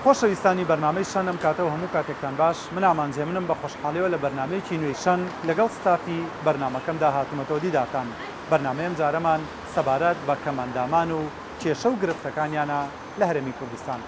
خۆشەویستانی بەرنامەی شەن ئەم کاتەوە هەموو کاتێکتان باش من ئامانجێ منم بە خۆشحاڵیەوە لە بەرنامەیەکی نوێی شەن لەگەڵ ستافی بەرنامەکەمدا هاتوومەتەوە دیدارتان. بەرنامەیەم جارەمان سەبارەت بە کەمەندامان و کێشە و گرفتەکانیانە لە هەرێمی کوردستان.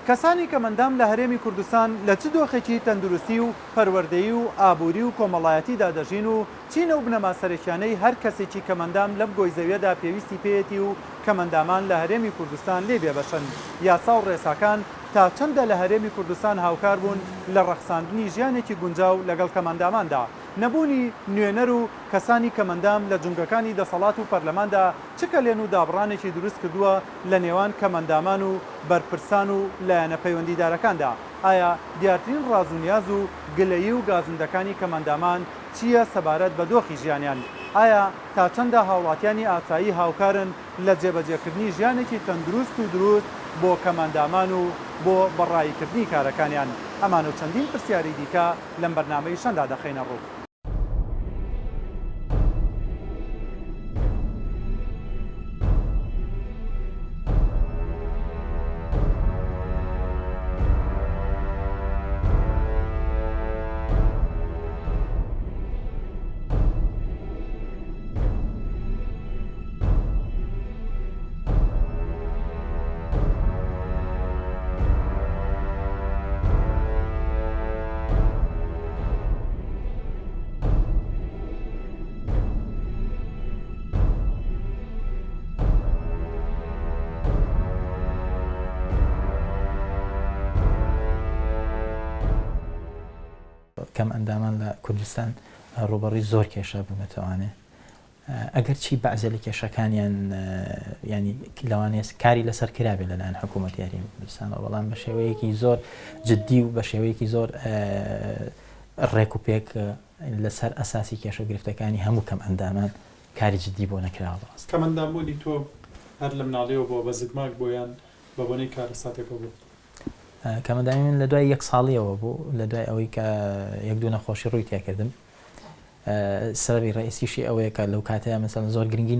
کەسانی کەمەندام لە هەرێمی کوردستان لە چ دۆخێکی تەندروستی و پەروەردەیی و ئابووری و کۆمەڵایەتیدا دەژین و چینە و بنەما سەرەکیانەی هەر کەسێکی کەمەندام لەم گۆی زەویەدا پێویستی پێیەتی و کەمەندامان لە هەرێمی کوردستان لێ بێبەشن. یاسا و ڕێساکان تا چەندە لە هەرێمی کوردستان هاوکار بوون لە ڕەخساندنی ژیانێکی گونجاو لەگەڵ کەمەنداماندا. نەبوونی نوێنەر و کەسانی کەمەندام لە جونگەکانی دەسەڵات و پەرلەماندا چ کەلێن و دابڕانێکی دروست کردووە لە نێوان کەمەندامان و بەرپرسان و لایەنە پەیوەندیدارەکاندا. ئایا دیارترین ڕاز و نیاز و گلەیی و گازندەکانی کەمەندامان چییە سەبارەت بە دۆخی ژیانیان؟ ئایا تا چەندە هاوڵاتیانی ئاسایی هاوکارن لە جێبەجێکردنی ژیانێکی تەندروست و دروست بۆ کەمەندامان و بۆ بەڕایکردنی کارەکانیان؟ ئەمان و چەندین پرسیاری دیکە لەم بەرنامەی شەندا دەخەینە ڕوو. کەم ئەندامان لە کوردستان ڕوبەڕووی زۆر کێشە بوونەتەوانێ ئەگەر چی بەعزێ لە کێشەکانیان ینی لەوانێت کاری لەسەر کرابێت لەلایەن حکوومەتی هەرێمی کوردستانەوە، بەڵام بە شێوەیەکی زۆر جددی و بە شێوەیەکی زۆر ڕێک و پێک لەسەر ئەساسی کێشە گرفتەکانی هەموو کەم ئەندامان کاری جددی بۆ نەکراوە. ڕاست کەمەندامبوونی تۆ هەر لە مناڵیەوە بۆ بە زگماک بۆیان بە بۆنەی کارە ساتێکەوە بوو؟ کەمەندامی من لە دوای 1 ساڵیەوە بوو، لە دوای ئەوەی کە یەک دوو نەخۆشی ڕووی تێکردم. سەبەبی ڕئیسیشی ئەوەیە کە لەو کاتەیە مەسەڵەن زۆر گرنگی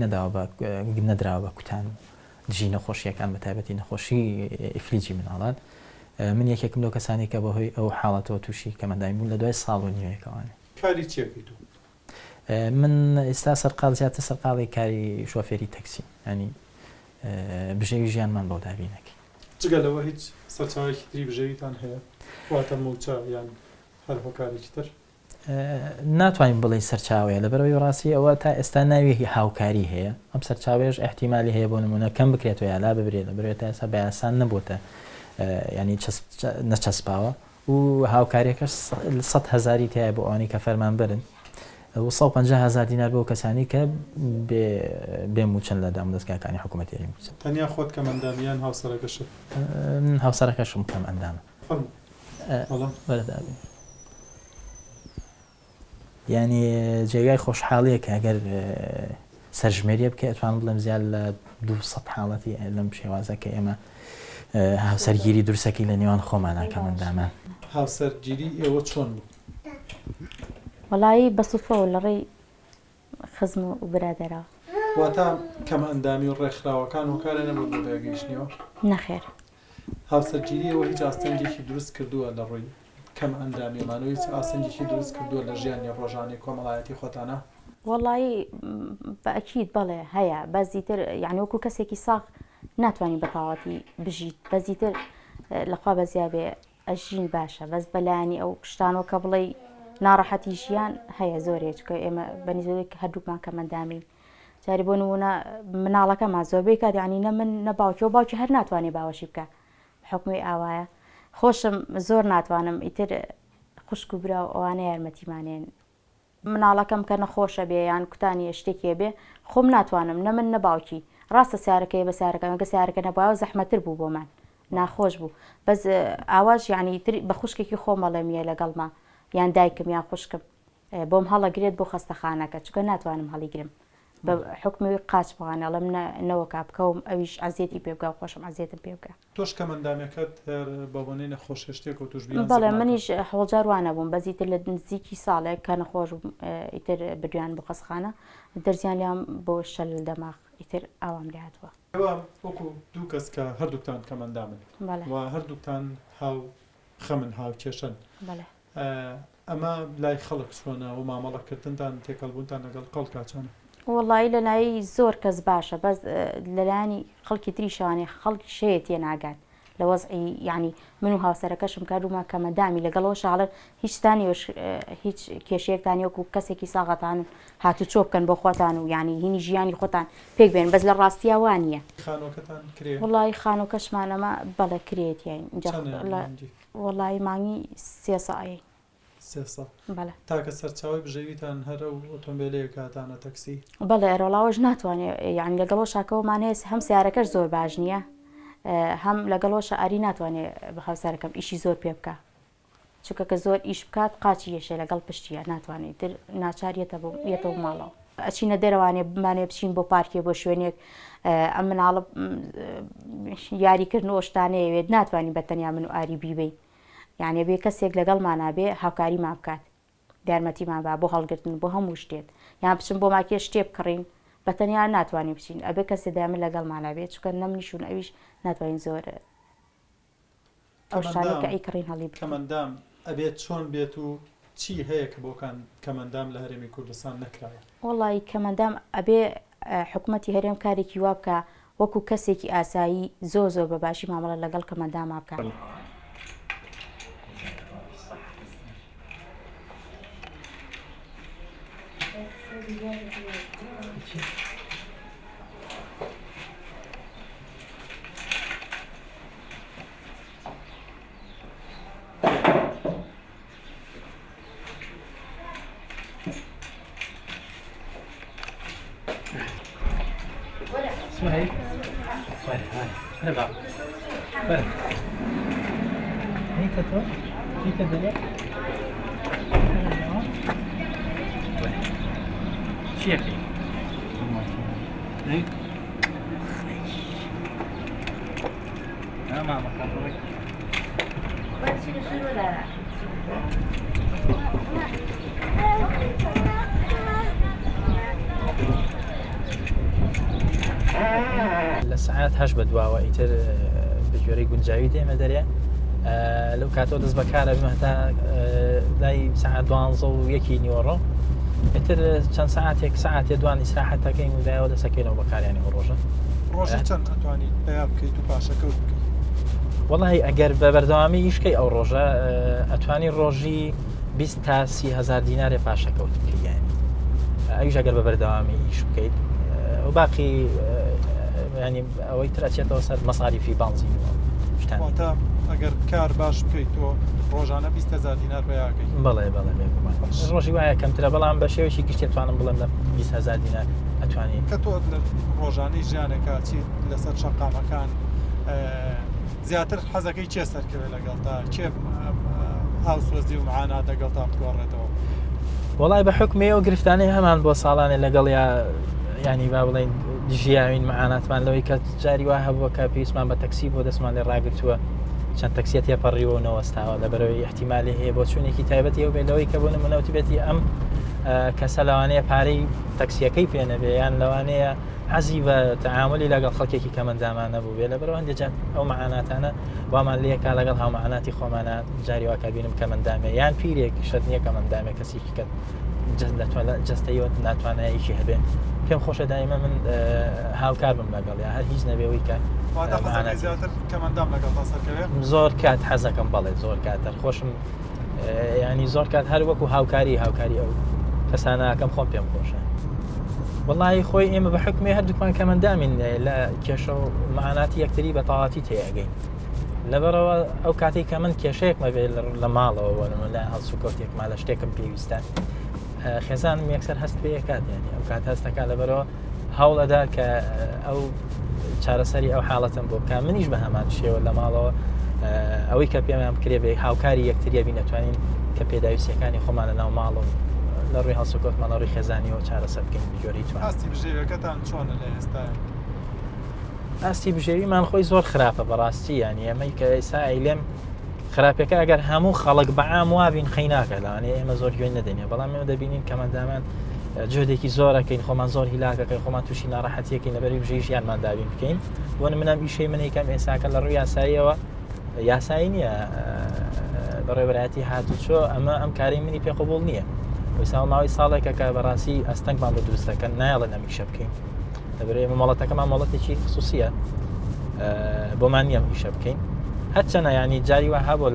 نەدراوە بە کوتان دژی نەخۆشیەکان بە تایبەتی نەخۆشی ئیفلیجی مناڵان. من یەکێکم لەو کەسانی کە بەهۆی ئەو حاڵەتەوە تووشی کەمەندامی بوون لە دوای ساڵ و نیوەیەکەوانێ. کاری چێکیت؟ من ئێستا سەرقاڵ زیاتر سەرقاڵی کاری شۆفێری تەکسی، ینی بژێوی ژیانمان بۆ دابینەکەی. جگەلەوە هیچ سەرچاوێکی تری بژێویتان هەیە؟ واتە موچە یان هەر هۆکارێکی تر؟ ناتوانین بڵێ سەرچاوەیە، لەبەرەوەی ڕاستی ئەوە تا ئێستا ناوی هاوکاری هەیە. ئەم سەرچاوێش احتیمالی هەیە بۆ نمونە کەم بکرێتەوە یا لا ببرێت، لەبەرەوەی تا ئێستا بەیاسان نەبووتە ینی نەچەسپاوە و هاوکاریەکەش 100,000 تایە بۆ ئەوانەی کە فەرمان برن و 150,000 دینار بۆ کەسانی کە بێموچن لە دامدەستگاکانی حکوومەتی هەرێمی کوردستان. تەنیا خۆت کەمەندامیان هاوسەرەکەشت؟ هاوسەرەکەشم کەم ئەندامە. بەردابێ ینی جێگای خۆشحاڵیە کە ئەگەر سەرژمێریە بکە ئەتوانم بڵێم زیاد لە 200 حاڵەتی لەم شێوازە کە ئێمە هاوسەرگیری دروستەکەی لە نێوان خۆمانە کەمەندامان. هاوسەرگیری ئێوە چۆن بوو؟ وەڵایی بە سوفەوە لە ڕێی خزم و برادەرە. واتە کەمەندامی و ڕێکخراوەکان هۆکارە نەبوو بۆ داگەیشتنیەوە؟ نەخێر. هاوسەرگیری ئەوە هیچ ئاستەنجێکی دروست کردووە لە ڕووی کەم ئەندامیمانەوە، هیچ ئاستەنجێکی دروست کردووە لە ژیانی ڕۆژانەی کۆمەڵایەتی خۆتانە؟ وەڵایی بەئەکید بەڵێ هەیە، بەزیتر یعنی وەکو کەسێکی ساغ ناتوانانی بەتاواتی بژیت، بەزیتر لەخوا بەزیابێ ئەژین باشە، بەس بەلایانی ئەو شتانەوە کە بڵێ ناڕەحەتی ژیان هەیە زۆرێ، چکە ئێمە بەنسبەت هەردووکمان کەمەندامین. جاری بۆ نمونە مناڵەکەمان زۆربەی کات یعنی نە من نە باوکی و باوکی هەر ناتوانێت باوەشی بکە حکومی ئاوایە. خۆشم زۆر ناتوانم ئیتر خوشک و برا و ئەوانە یارمەتیمانێن. مناڵەکەم کە نەخۆشە بێ یان کوتانی شتێکێ بێ خۆم ناتوانم نە من نە باوکی. ڕاستە سیارەکەی بە سیارەکە ئەگە سیارەکە نەبووە زەحمەتر بوو بۆمان، ناخۆش بوو، بەس ئاواش یعنی بە خوشکێکی خۆم بەڵێمیە لەگەڵما یان دایکم یان خوشکم بۆم هەڵەگرێت بۆ خەستەخانەکە، چکە ناتوانم هەڵیگرم بە حکمی قاچ بوانەڵم نەوەکا بکەوم ئەویش عزیەتی پێ بکە و خۆشم عزیەتم پێ بکە. تۆش کەمەندامەکەت بە بۆنەی نەخۆشی شتێک و توش بیان؟ بەڵێ منیش هەوڵجار وانە بووم بەزیتر لە نزیکی ساڵێک کە نەخۆش ئیتر بردویان بۆ خەستەخانە دەرزیان لیان بۆ شەل دەماغ ئیتر ئاوام لێ هاتووە. ئەوە وەکو دوو کەس کە هەردووکتان کەمەندامن بەڵێ و هەردووکتان هاو خەمن هاو کێشن بەڵێ ئەمە لای خەڵک چۆنە و مامەڵەکردنتان تێکەڵبوونتان لەگەڵ قەڵکا چۆنە وڵی لەلایی زۆر کەس باشە بەس لەلایانی خەڵکی تریشانێ خەڵکی شەیە تێ ناگات لە وەزعی یعنی من و هاوسەرەکەشم کارومە کەمەندامی لەگەڵەوە شاڵن هیچتانیش هیچ کێشەیەکتانی وەکو کەسێکی ساغەتان هاتو چۆ بکەن بۆ خۆتان و ینی هینی ژیانی خۆتان پێک بێن بەس لە ڕاستیاوان نیە خانۆکەتان کرێ وڵی خانۆکەشمانەمە بەڵە کرێت وڵی مانگی 3 ساایی 300 بەڵێ تاکە سەرچاوی بژەویتان هەرە و ئۆتۆمبیلەیە کاتانە تەکسی بەڵێ ئێرۆڵاوەش ناتوانێت یعنی لەگەڵۆ شاکەوەمانێت هەم سیارەکەش زۆر باش نییە هەم لەگەڵۆشە ئاری ناتوانێت بە هاوسەرەکەم ئیشی زۆر پێ بکە چونکە کە زۆر ئیش بکات قاچی یەشێ لەگەڵ پشتیە ناتوانێت تر ناچارێتەوە ماڵەوە ئەچینە دەرەوانێ بمانێ بچین بۆ پارکێ بۆ شوێنێک ئەم مناڵە یاریکردن ئۆشتانەیەوێت ناتوانین بەتەنیا من و ئاری بیبین یعنی بێ کەسێک لەگەڵمانابێ هاوکاری ما بکات یارمەتیمان با بۆ هەڵگرتن بۆ هەموو شتێت یان بچم بۆ ماکێ شتێ بکڕین بەتەنیا ناتوانین بچین ئەبێ کەسێ دامن لەگەڵمانابێت چکە نەمنیشون ئەویش ناتوانین زۆر ئەو شتانەکە ئەیکڕین هەڵی کەمەندام ئەبێت چۆن بێت و چی هەیە کە بۆکان کەمەندام لە هەرێمی کوردستان نەکرایە وڵی کەمەندام ئەبێ حکوومەتی هەرێم کارێکی وا بکە وەکو کەسێکی ئاسایی زۆر بەباشی مامەڵە لەگەڵ کەمەنداما بکە اسمعي هلا بقى بقى هيك تو هيك الدنيا شيكي هيك انا ما مكانك لە سعات هەش بەدواوە ئیتر بەگوێرەی گونجاوی دێمە دەرێ لەو کاتەوە دەست بەکارە بمە هەتا لای سعات 12 نیوەڕۆ ئیتر چەند سعاتێ دوان ئیسراحەتەکەین و دایەوە دەسەکەینەوە بەکاریانی ڕۆژە ڕۆژە چەند ئەتوانی پیا بکەیت و پاشەکەوت بکەیت وەڵی ئەگەر بە بەردەوامی ئیشکەی ئەو ڕۆژە ئەتوانی ڕۆژی 20 تا 30,000 دینارێ پاشەکەوت بکەیت ئەویش ئەگەر بە بەردەوامی ئیش بکەیت و باقی ینی ئەوەی ترەچێتەوە سەر مەساریفی بانزین شتانواتە ئەگەر کار باش بکەیت تۆ ڕۆژانە 20,000 دینار بەیاگەیت بەڵێ ڕۆژی وایە کەمترە بەڵام بە شێوەیەکی گشتی توانم بڵێم لە 20,000 دینار ئەتوانین کە تۆ لە ڕۆژانەی ژیانێکە چیت لەسەر شەقامەکان زیاتر حەزەکەی چێ سەرکەوێت لەگەڵ تا چێ هاوسۆزی و معانا دەگەڵ تا بتوەڕێتەوە وڵای بە حکمێ و گرفتانەی هەمان بۆ ساڵانێ لەگەڵ ینی با بڵێن ژیاوین معاناتمان لەوەی کە جاری وا هەبووە کە پێویستمان بە تەکسی بۆ دەستمان لێ ڕاگرتووە چەند تەکسیەت هێپەڕیەوە نەوەستاوە لەبەرەوەی احتیمالی هەیە بۆ چوونێکی تایبەتی ئەو بێتەوەی کە بۆ نمونەوتی بێتی ئەم کەسە لەوانەیە پارەی تەکسیەکەی پێ نەبێ یان لەوانەیە حەزی بە تەعاملی لەگەڵ خەڵکێکی کەمەندامان نەبوو بێ لەبەرەوە هەندێک ئەو معاناتانە وامان لێکا لەگەڵ هاومعاناتی خۆمانە جاری واکە بینم کەمەندامێ یان پیرێک شت نییە کەمەندامێ کەسێکی کە جستەیوە ناتوانایەکی هەبێ پێم خۆشە دایمە من هاوکار بم لەگەڵ یا هەر هیچ نەبێەوەی کە کەمەندام لەگەڵ سەرکەوێت زۆر کات حەزەکەم بەڵێ زۆر کات دەرخۆشم ینی زۆر کات هەر وەکو هاوکاری ئەو کەسانەکەم خۆم پێم خۆشە وڵی خۆی ئێمە بە حکمێ هەردووکمان کەمەندامین لە کێشە و معاناتی یەکتری بە تەواتی تێگەین لەبەرەوە ئەو کاتێک کە من کێشەیەکمە بێ لە ماڵەوە لە هەڵسوکەوتێکما لە شتێکم پێویستە خێزان یەکسەر هەست پێ کات ینی ئەو کات هەستەکە لەبەرەوە هەوڵەدا کە ئەو چارەسەری ئەو حاڵەتم بۆ بکە منیش بە هەمان شێوە لە ماڵەوە ئەوەی کە پێمان بکرێ بێ هاوکاری یەکتریە بین نەتوانین کە پێداویستیەکانی خۆمانە ناو ماڵ و لە ڕووی هەڵسوکەوتمان لە ڕووی خێزانیەوە چارەسەر بکەین بجۆری توان ئاستی بژێوەکەتان چۆنە لە ئێستا ئاستی بژێویمان خۆی زۆر خراپە بەڕاستی ینی ئەمەی کە ئێستا ئەیلێم خراپەکە ئەگەر هەموو خەڵک بەعام وابین خەیناکە لەوانەیە ئێمە زۆر گوێی نەدەینێ بەڵام ئێمە دەبینین کەمەندامان جهدێکی زۆرەکەین خۆمان زۆر هیلاکەکەی خۆمان تووشی ناڕەحەتیەکەین لەبەری بژەی ژیانمان دابین بکەین بۆ منم ئیشەی من یەکەم ئێساکە لە ڕووی یاساییەوە یاسایی نییە بەڕێوەبەرایەتی هاتوچۆ ئەمە ئەم کاری منی پێقبول نییە وەسا ماوەی ساڵێکە کە بەڕاستی ئەستەنگمان بە دروستەکەن نایڵێن ئەمیشە بکەین لەبەر ئێمە مەڵەتەکەمان مەڵەتێکی خصوصیە بۆمان نییە ئیشە بکەین هەرچەنە ینی جاری وە هەبوو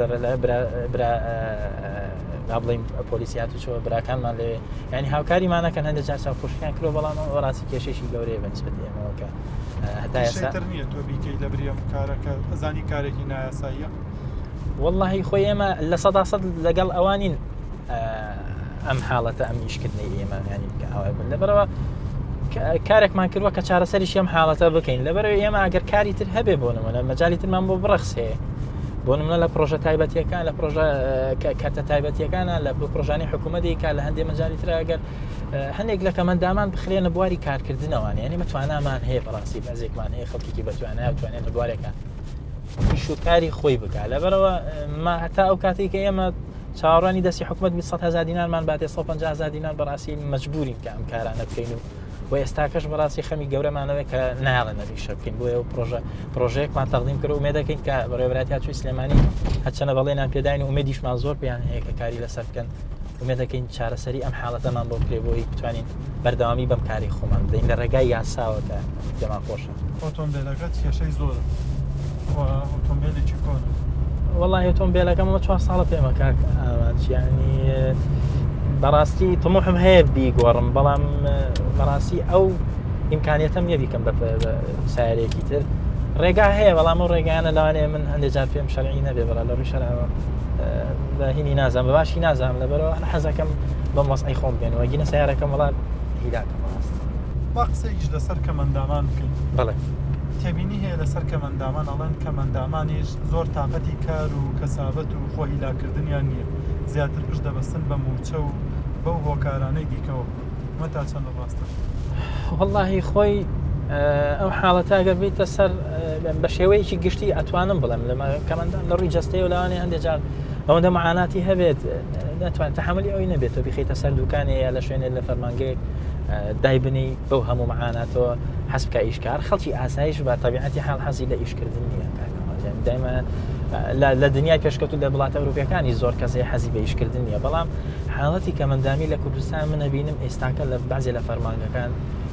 لە بڵین پۆلیسیات و چۆ براکانمان لێ ینی هاوکاریمانەکەن هەندێک جار چاوپۆشیان کرۆ بەڵام ڕاستی کێشێکی گەورەیە بەنسبەت ئێمەوەکە هەتا ئێستا نییە تۆ بیکەی لە بریەم کارەکە ئەزانی کارێکی نایاساییە واللهی خۆی ئێمە لە 100% لەگەڵ ئەوانین ئەم حاڵەتە ئەم ئیشکردنی ئێمە ینی ئەوای بن لەبەرەوە کارێکمان کردووە کە چارەسەریش ئەم حاڵەتە بکەین لەبەرەوە ئێمە ئەگەر کاری تر هەبێ بۆ نمونە مەجای ترمان بۆ بڕەخس هەیە بۆ نمونە لە پرۆژە تایبەتیەکان لە پرۆژە کارتە تایبەتیەکانە لە پرۆژانی حکوومەتێکا لە هەندێک مەجای تر ئەگەر هەندێک لە کەمەندامان بخرێنە بواری کارکردنەوەوان ینی متوانامان هەیە بەڕاستی بەزێکمان هەیە خەڵکیی بەتوانای بتوانێت لە بوارێکە شوکاری خۆی بکات لەبەرەوە ما هەتا ئەو کاتێک کە ئێمە چاوەڕوانی دەستی حکوومەت 100,000 دینارمان باتێ 150,000 دینار بەڕاستی مەجبورین کە ئەم کارانە بکەین و ئێستاکەش بەڕاستی خەمی گەورەمانەوەی کە ناڵێن نەریشە بکەین بۆ ئەو پرۆژەیەکمان تەقدیم کرد و ئومێد دەکەین کە بەڕێوەبەرایەتی هاتووی سلێمانی هەرچەنە بەڵێنان پێداین و ئومێدیشمان زۆر پێیان هەیە کە کاری لەسەر بکەن ئومێد دەکەین چارەسەری ئەم حاڵەتەمان بۆ بکرێ بۆی بتوانین بەردەوامی بەم کاری خۆمان بدەین لە ڕێگای یاساوە کە پێمان خۆشە ئۆتۆمبیلەکەت کێشەی زۆرە ئۆتۆمبیلێکی کۆنە والله ئۆتۆمبیلەکەمەوە 4 ساڵە پێمە کاک ینی بەڕاستی تموحم هەیە بیگۆڕم بەڵام بەڕاستی ئەو ئیمکانیەتەم نییە بیکەم بە سایارێکی تر ڕێگا هەیە بەڵام ئەو ڕێگانە لەوانەیە من هەندێک جار پێم شەرعی نەبێ بەڵام لە ڕووی شەرعەوە بە هینی نازانم بە باشی نازانم لەبەرەوە حەزەکەم بەم وەسعی خۆم بێنەوە گینە سیارەکەم وڵات هیلاکەم ڕاست با قسەیەکیش لەسەر کەمەندامان بکەین بڵێ تێبینی هەیە لەسەر کەمەندامان ئەڵێن کەمەندامانیش زۆر تااقەتی کار و کەسابەت و خۆ هیلاکردنیان نییە زیاتر پشت دەبەستن بە موچە و بەو هۆکارانەی دیکەوە مە تا چەند ڕاستە واللهی خۆی ئەو حاڵەتە ئەگەر بیتە سەر بە شێوەیەکی گشتی ئەتوانم بڵێم لەمە کەمەندان لە ڕووی جەستەیە و لەوانێ هەندێک جار ئەوەندە معاناتی هەبێت ناتوانێت تەحملی ئەوی نەبێت و بخیتە سەر دوکانەیە لە شوێنێ لە فەرمانگەیەک دایبنی بەو هەموو معاناتەوە حەسبکە ئیشکار خەڵکی ئاسایش بە تەبیعەتی حاڵ حەزی لە ئیشکردن نییە دایمە لە دنیای پێشکەوت و لە وڵاتە ئەوروپیەکانی زۆر کەسێ حەزی بە ئیشکردن نییە بەڵام حاڵەتی کەمەندامی لە کوردستان منە بینم ئێستاکە لە بعضێ لە فەرمانگەکان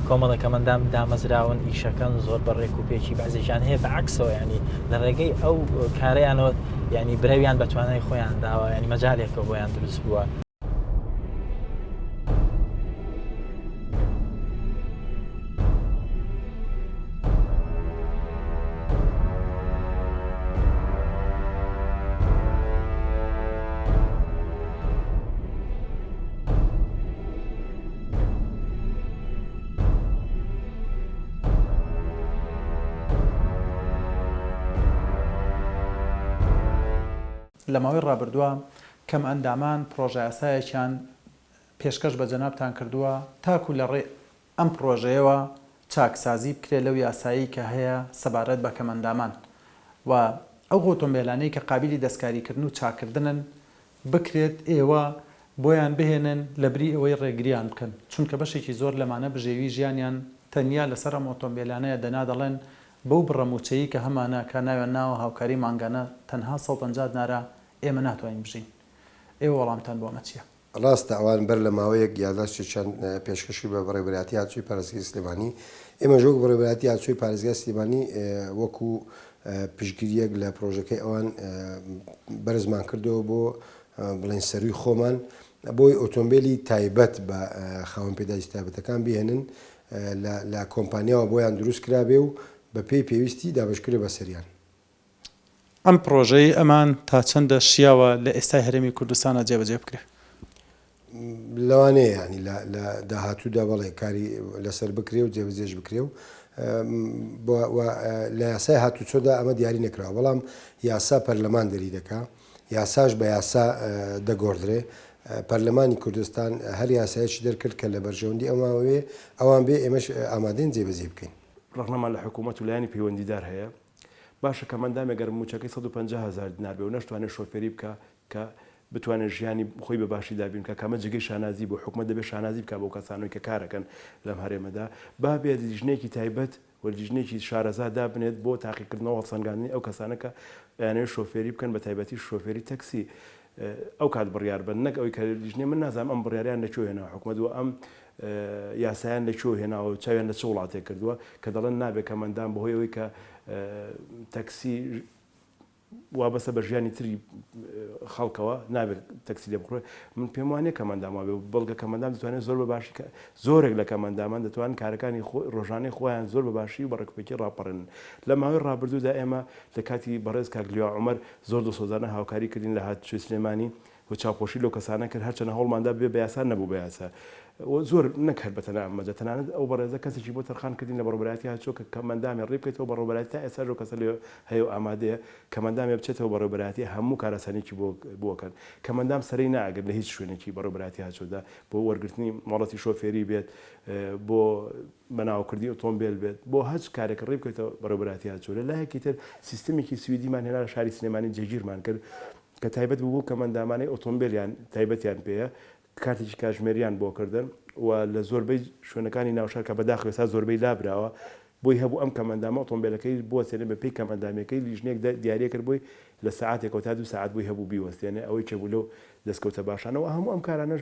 کۆمەڵە کەمەندام دامەزراون ئیشەکەن زۆر بەڕێک و پێکی بعضێکیان هەیە بەعکسەوە ینی لە ڕێگەی ئەو کارەیانەوە ینی برەویان بە توانای خۆیان داوە ینی مەجالێکەوە بۆیان دروست بووە. لە ماوەی ڕابردووە کەم ئەندامان پرۆژە یاسایەکیان پێشکەش بە جەنابتان کردووە تاکو لە ڕێ ئەم پرۆژەیەوە چاکسازی بکرێت لەو یاسایی کە هەیە سەبارەت بە کەمەندامان و ئەو ئۆتۆمبیلانەی کە قابلی دەستکاریکردن و چاکردنن بکرێت ئێوە بۆیان بهێنن لە بری ئەوەی ڕێگریان بکەن چونکە بەشێکی زۆر لەمانە بژێوی ژیانیان تەنیا لەسەر ئەم ئۆتۆمبیلانەیە دەنا دەڵێن بەو بڕەموچەیی کە هەمانە کە ناوێن ناوە هاوکاری مانگانە تەنها 150 نارە ئێمە ناتوانین بژین ئێوە وەڵامتان بۆمە چییە؟ ڕاستە ئەوان بەر لە ماوەیەک یادداشتی چەند پێشکەشی بە بەڕێوەبەراتی هاتووی پارێزگای سلێمانی ئێمە ژۆک بەڕێوەبەراتی هاتووی پارێزگای سلێمانی وەکو پشتگیریەک لە پرۆژەکەی ئەوان بەرزمان کردەوە بۆ بڵین سەروی خۆمان بۆی ئۆتۆمبیلی تایبەت بە خاوەن پێداویستی تایبەتەکان بهێنن لە کۆمپانیاوە بۆیان دروست کرابێ و بە پێی پێویستی دابشکرێ بە سەریان. ئەم پرۆژەی ئەمان تا چەندە شیاوە لە ئێستای هەرێمی کوردستانە جێبەجێ بکرێت؟ لەوانەیە ینی لە داهاتوودا بەڵێ کاری لەسەر بکرێ و جێبەجێش بکرێ و لە یاسای هاتوچۆدا ئەمە دیاری نەکراوە بەڵام یاسا پەرلەمان دەری دەکا یاساش بە یاسا دەگۆڕدرێ پەرلەمانی کوردستان هەر یاسایەکی دەرکرد کە لە بەرژەوەندی ئەماوێ ئەوان بێ ئێمەش ئامادەین جێبەجێ بکەین. ڕەخنەمان لە حکوومەت و لایانی پەیوەندیدار هەیە باشە کەمەندامێک گەر موچەکەی 150,000 دینار بێ و نەشتوانێت شۆفێری بکە کە بتوانێت ژیانی خۆی بە باشی دابین کە کامە جگەی شانازی بۆ حکومت دەبێت شانازی بکە بۆ کەسانەوەی کە کارەکەن لەم هەرێمەدا با بێت لیژنێکی تایبەت وەرجژنێکی شارەزا دابنێت بۆ تاقیکردنەوە هەڵسەنگاندنی ئەو کەسانە کە یانەوێت شۆفێری بکەن بە تایبەتی شۆفێری تەکسی ئەو کات بڕیار بن نەک ئەوەی کە لیژنێ من نازانم ئەم بڕیاریان لەکوێ هێناوە حکومەت و ئەم یاسایان لەکوێ هێناوە چاویان لە چ وڵاتێک کردووە کە دەڵێن نابێت کە مندان بەهۆی ئەوەی کە تەکسی وابەسە بە ژیانی تری خەڵکەوە نابێت تەکسی لێ بخڕێ من پێم وانێ کەمەندامەوە بێ بەڵگە کەمەندام دەتوانێت زۆر بەباشی زۆرێک لە کەمەندامان دەتوان کارەکانی ڕۆژانەی خۆیان زۆر بەباشی و بەڕێکوپێکی ڕاپەڕن لە ماوەی ڕابردوودا ئێمە لە کاتی بەڕێز کاگلیوا عومەر زۆر دۆسۆزانە هاوکاری کردین لە هاتوچۆی سلێمانی و چاوپۆشی لەو کەسانە کرد هەرچەنە هەوڵماندا بێ بە یاسا نەبوو بە یاسا زۆر نەکرد بەتەنە ئەمەجە تەنانەت ئەو بەڕێزە کەسێکی بۆ تەرخان کردین لە بەڕێوەبەرەتی هاتووە کە کەمەندامی ڕێ بکەیتەوە بەڕێوەبەرەتی تا ئێستا کەسە لێ هەیە و ئامادەیە کەمەندامی بچێتەوە بەڕێوەبەرەتی هەموو کارەسانێکی بۆکەن کەمەندام سەرەی ناگەر لە هیچ شوێنێکی بەڕێوەبەرەتی هاتووەدا بۆ وەرگرتنی ماڵەتی شۆفێری بێت بۆ بەناوکردی ئۆتۆمبیل بێت بۆ هەچ کارێک ڕێ بکەیتەوە بەڕێوەبەرەتی هاتووە لە لایەکی تر سیستەمێکی سویدیمان هێنا لە شاری سلێمانی جێگیرمان کرد کە تایبەت بوو کەمەندامانەی ئۆتۆمبیلیان تایبەتیان پێەیە کارتێکی کاتژمێریان بۆ کردن و لە زۆربەی شوێنەکانی ناوشار کە بەداخل ئێستا زۆربەی لابراوە بۆی هەبوو ئەم کەمەندامە ئۆتۆمبیلەکەی بۆ سێنێ بە پێی کەمەندامەکەی لیژنێک دیارە کرد بۆی لە ساعاتێکەوە تا 2 ساعت بووی هەبوو بیوەستێنێ ئەوەی چێبوو لەو دەستکەوتە باشانەوە هەموو ئەم کارانەش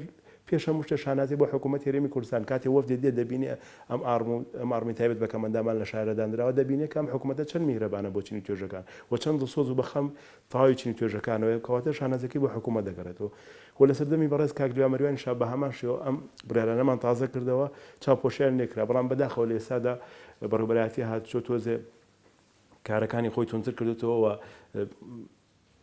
پێش هەموو شتە شانازی بۆ حکوومەت هێرێمی کوردستان کاتێ وەفدێ دێ دەبینێ ئەم ئارمی تایبەت بە کەمەندامان لە شارەدانراوە دەبینێت کەم حکوومەتە چەند میهرەبانە بۆ چینی توێژەکان و چەند دڵسۆز و بەخەم تەواوی چینی توێژەکانەوە کەواتە شانازەکەی بۆ حکوومەت دەگەڕێتەوە و لە سەردەمی بەڕێز کاگلیوا مەریوانی شا بە هەمان شێوە ئەم بڕیارانەمان تازە کردەوە چاوپۆشیان لێکرا بەڵام بەداخەوە لە ئێستادا بەڕێوەبەرەتی هاتووە تۆزێ کارەکانی خۆی تونتر کردوتەوە و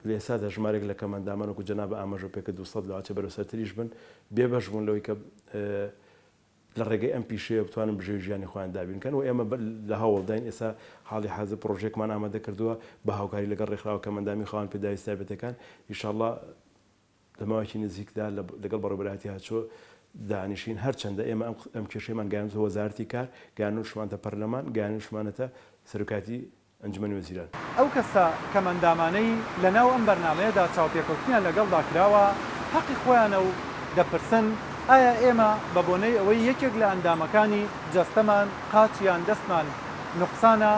لە ئێستادا ژمارێک لە کەمەندامانەکو جەنابە ئاماژە پێکە 200 لەواچە بەرەوسەرتریش بن بێبەش بوون لەوەی کە لە ڕێگەی ئەم پیشەیە بتوانن بژێ ژیانی خۆیان دابینکەن و ئێمە لە هەوڵداین ئێستا حاڵی حەزە پرۆژێکمان ئامادە کردووە بە هاوکاری لەگەڵ ڕێکخراوە کەمەندامی خەوان پێداوی تایبەتەکان ئینشاءڵڵا لەماوەیەکی نزیکدا لەگەڵ بەڕێوەبەرەتی هاتووە دانیشین هەرچەندە ئێمە ئەم کێشەیەمان گەیاندووە وەزارەتی کار گەیاندووشمانتە پەرلەمان گەیاندووشمانەتە سەرۆکاتی ئەنجومەنی وەزیران ئەو کەسە کەمەندامانەی لەناو ئەم بەرنامەیەدا چاوپێکەوتنیان لەگەڵدا کراوە حەقی خۆیانە و دەپرسن ئایا ئێمە بە بۆنەی ئەوەی یەکێک لە ئەندامەکانی جەستەمان قاچیان دەستمان نوقسانە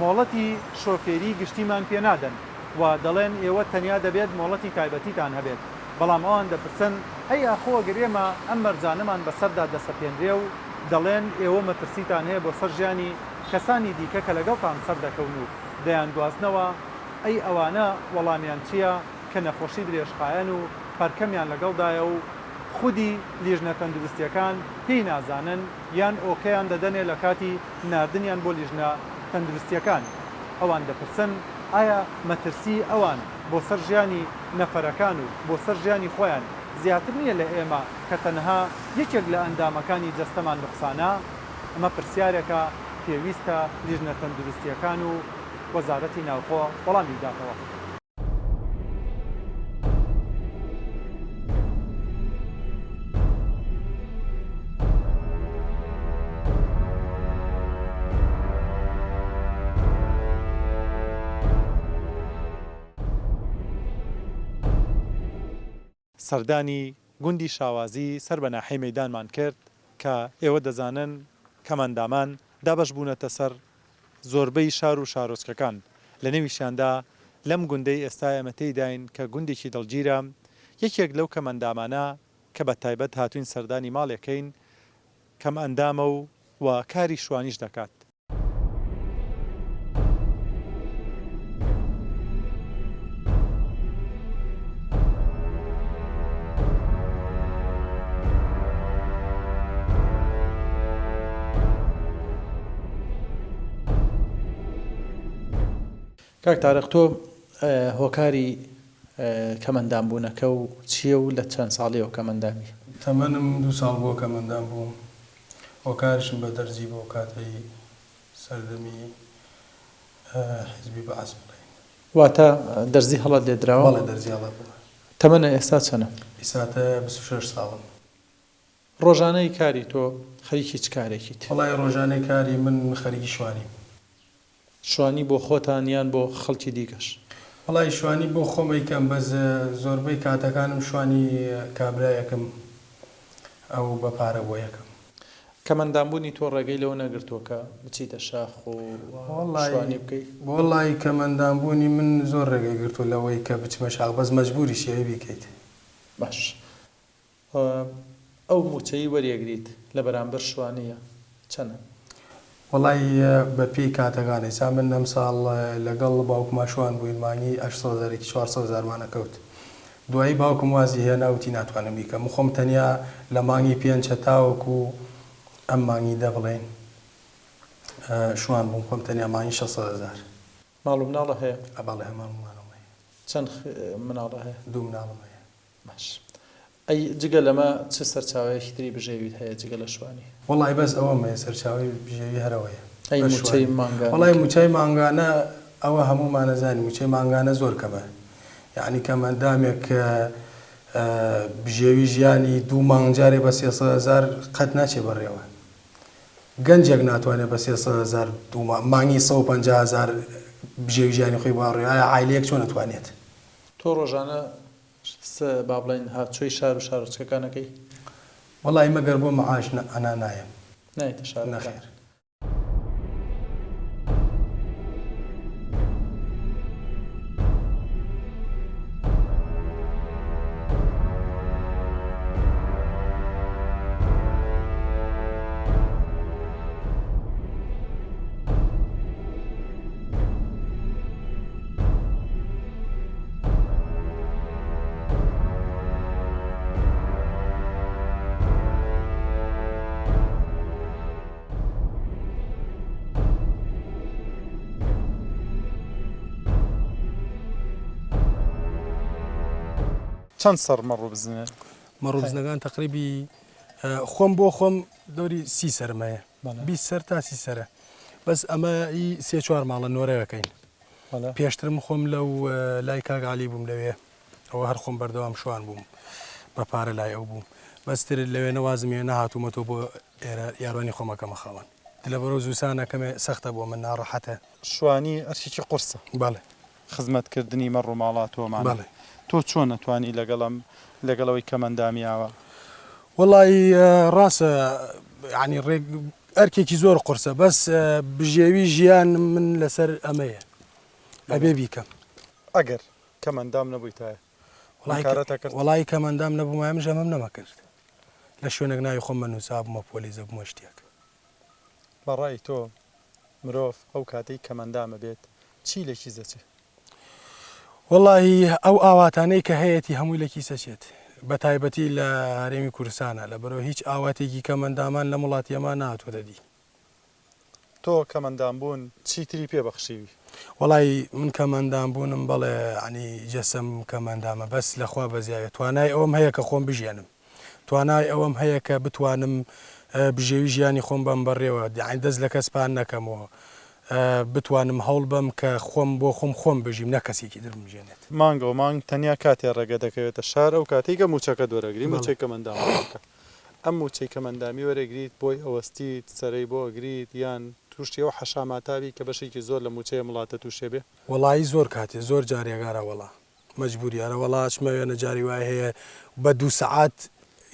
مۆڵەتی شۆفێری گشتیمان پێ نادەن و دەڵێن ئێوە تەنیا دەبێت مۆڵەتی تایبەتیتان هەبێت بەڵام ئەوان دەپرسن ئەی خۆ گرێمە ئەم مەرجانەمان بەسەردا دەسەپێنرێ و دەڵێن ئێوە مەترسیتان هەیە بۆ سەر ژیانی کەسانی دیکە کە لەگەڵتان سەر دەکەون و دەیان گوازنەوە ئەی ئەوانە وەڵامیان چییە کە نەخۆشی درێژخایەن و پەرکەمیان لەگەڵدایە و خودی لیژنە تەندروستیەکان پێی نازانن یان ئۆکەیان دەدەنێ لە کاتی ناردنیان بۆ لیژنە تەندروستیەکان ئەوان دەپرسن ئایا مەترسی ئەوان بۆ سەر ژیانی نەفەرەکان و بۆ سەر ژیانی خۆیان زیاتر نییە لە ئێمە کە تەنها یەکێک لە ئەندامەکانی جەستەمان نوقسانە ئەمە پرسیارێکە پێویستە لیژنە تەندروستیەکان و وەزارەتی ناوخۆ وەڵامی بداتەوە. سەردانی گوندی شاوازی سەر بە ناحەی مەیدانمان کرد کە ئێوە دەزانن کەمەندامان دابەش بوونەتە سەر زۆربەی شار و شارۆچکەکان لە نێویشیاندا لەم گوندەی ئێستا ئێمە تێیداین کە گوندێکی دڵگیرە یەکێک لەو کەمەندامانە کە بە تایبەت هاتوین سەردانی ماڵێکەین کەم ئەندامە و کاری شوانیش دەکات. کاک تارق تۆ هۆکاری کەمەندام بوونەکە و چییە و لە چەند ساڵیەوە کەمەندامی؟ تەمەنم 2 ساڵ بۆ کەمەندام بووم هۆکارشم بە دەرزی بۆ کاتەی سەردەمی حیزبی بەعەز بڵێن. واتە دەرزی هەڵات لێدراوە؟ بەڵێ دەرزی هەڵات بووە. تەمەنە ئێستا چەنە؟ ئێستاتە 26 ساڵم. ڕۆژانەی کاری تۆ خەریکی چ کارێکیت؟ وەڵای ڕۆژانەی کاری من خەریکی شوانیم. شوانی بۆ خۆتان یان بۆ خەڵکی دیکەش؟ وڵی شوانی بۆ خۆمەیکەم بەس زۆربەی کاتەکانم شوانی کابرایەکەم ئەو بە پارە بۆ یەکەم. کەمەندانبوونی تۆ ڕێگەی لەوە نەگرتووە بچیتە شاخ و شوانی بکەیت؟ وڵی کەمەندانبوونی من زۆر ڕێگەی گرتو لەوەی کە بچمە شاخ بەس مەجبوری شێوی بیکەیت. باش ئەو موچەی وەریەگریت لە بەرامبەر شوانەیە چەندە؟ وڵی بە پێی کاتەکانی سا من ئەم ساڵ لەگەڵ باوکما شوان بووین مانگی 400,000 کەوت. دوایی باوکم وازی هێناوتی ناتوانم بیکەم خۆم تەنیا لە مانگی 5 تاوەکو ئەم مانگی دە بڵێن شوان بووم خۆم تەنیا مانگی 600,000. ماڵ و مناڵە هەیە؟ ئەباڵێ هەمانمانەوەی. چەند مناڵە هەیە؟ 2 مناڵم هەیە. باش ئەی جگە لەمە چ سەرچاوەیەکی تری بژێویت هەیە جگە لە شوانی؟ وڵی بەس ئەوە مێ سەرچاوی بژێوی هەرەوەیە. ئەی موچەی مانگانە؟ وڵی موچەی مانگانە ئەوە هەموومانەزانی موچەی مانگانە زۆر کەمە. یعنی کەمەندامێک بژێوی ژیانی 2 مانگجارێ بە 300,000 قەت ناچێ بەڕێوە. گەنجێک ناتوانێت بە 300,000 مانگی 150,000 بژێوی ژیانی خۆی باڕێ ئایا عایلەیەک چۆن ناتوانێت؟ تۆ ڕۆژانە با بڵێن هاتچۆی شار و شارۆچکەکانەکەی؟ وڵی مەگەر بۆ مەعاش ئەنا نایەم نایتە شار نەخێر. چەند سەر مەڕوو بزنێ؟ مەڕووبزنەکان تقریبی خۆم بۆ خۆم دەوری 30 سەرمەیە 20 سەر تا 30 سەرە بەس ئەمە 3-4 ماڵە نۆرەوەکەین. پێشترم خۆم لەو لای کاگالی بووم لەوێ ئەوە هەر خۆم بەردەوام شوان بووم بە پارە لای ئەو بووم بەستر لەوێ نەوازمێ نەهاتوومەتۆ بۆ ئێرە یاروانی خۆمەکەمە خاوەن لە بەرەو زووسانەکەمێ سەختە بۆ من ناڕەحەتە. شوانی ئەرشێکی قورسە. بەڵێ خزمەتکردنی مەڕ و ماڵات تۆمان. بەڵێ تۆ چۆن نەتوانی لەگەڵەوەی کەمەندامیاوە؟ وڵی ڕاستە ینی ئەرکێکی زۆر قورسە بەس بژێوی ژیان من لەسەر ئەمەیە ئەبێ بیکەم. ئەگەر کەمەندام نەبوویتایە وڵی کەمەندام نەبوومایم ژەمەم نەمەکرد لە شوێنێک ناوی خۆم منووسا بوومە پۆلیزە بوومە شتێک. بەڕای تۆ مرۆڤ ئەو کاتەی کەمەندامە بێت چی لە کیسەچێ؟ وڵی ئەو ئاواتانەی کە هەیەی هەمووی لە کیسەچێت بە تایبەتی لە هەرێمی کوردستانە لە بەرەوە هیچ ئاواتێکی کەمەندامان لە وڵاتیەمە نهاتوە دەدی. تۆ کەمەندام بوون چیتری پێبەخشیوی؟ وڵی من کەمەندام بوونم بەڵێ ئەنی جەسم کەمەندامە بەس لەخوا بەزیاوێت توانای ئەوم هەیە کە خۆم بژێنم توانای ئەوەم هەیە کە بتوانم بژێوی ژیانی خۆم بەم بەڕێوە دیعین دەست لە کەسپان نەکەمەوە بتوانم هەوڵ بم کە خۆم بۆ خۆم بژیم نە کەسێکی در بژێنێت. مانگۆ مانگ تەنیا کاتێ ڕێگە دەکەوێتە شار ئەو کاتێک کە موچەکە دۆرەگری موچەی کەمەندامەکە ئەم موچەی کەمەندامی وەرەگریت بۆی ئەوەستیت سەرەی بۆ ئەگریت یان تووشتیەوە حەشاماتاوی کە بەشێکی زۆر لە موچەیە وڵاتە تووشێ بێ؟ وڵی زۆر کاتێ زۆر جارێگارە وڵا مەجبوریارە وڵاتمەوێ نەجاری وای هەیە بە 2 سەعات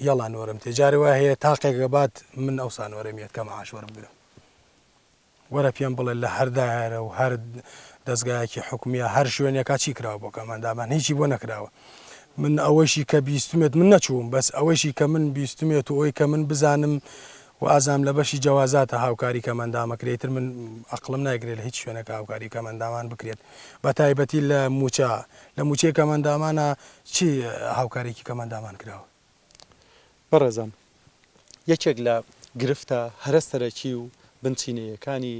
یەڵان وەرم تێ جاری وای هەیە تاقێکە بات من ئەوسان وەرەمیێت کە مەعاش وەرم بگرم وەرە پێم بڵێ لە هەرداهێرە و هەر دەستگایەکی حکومیە هەر شوێنێکا چی کراوە بۆ کەمەندامان هیچی بۆ نەکراوە. من ئەوەشی کە بیستمێت من نەچووم بەس ئەوەشی کە من بیستمێت و ئەوی کە من بزانم و ئازام لە بەشی جیاوازاتە هاوکاری کەمەندامەکرێتتر من ئەقلم نایگرێت لە هیچ شوێنێکە هاوکاری کەمەندامان بکرێت بە تایبەتی لە موچەی کەمەندامانە چی هاوکارێکی کەمەندامان کراوە؟ بەڕێزم یەکێک لە گرفتە هەرە سەرەکی و بنچینەیەکانی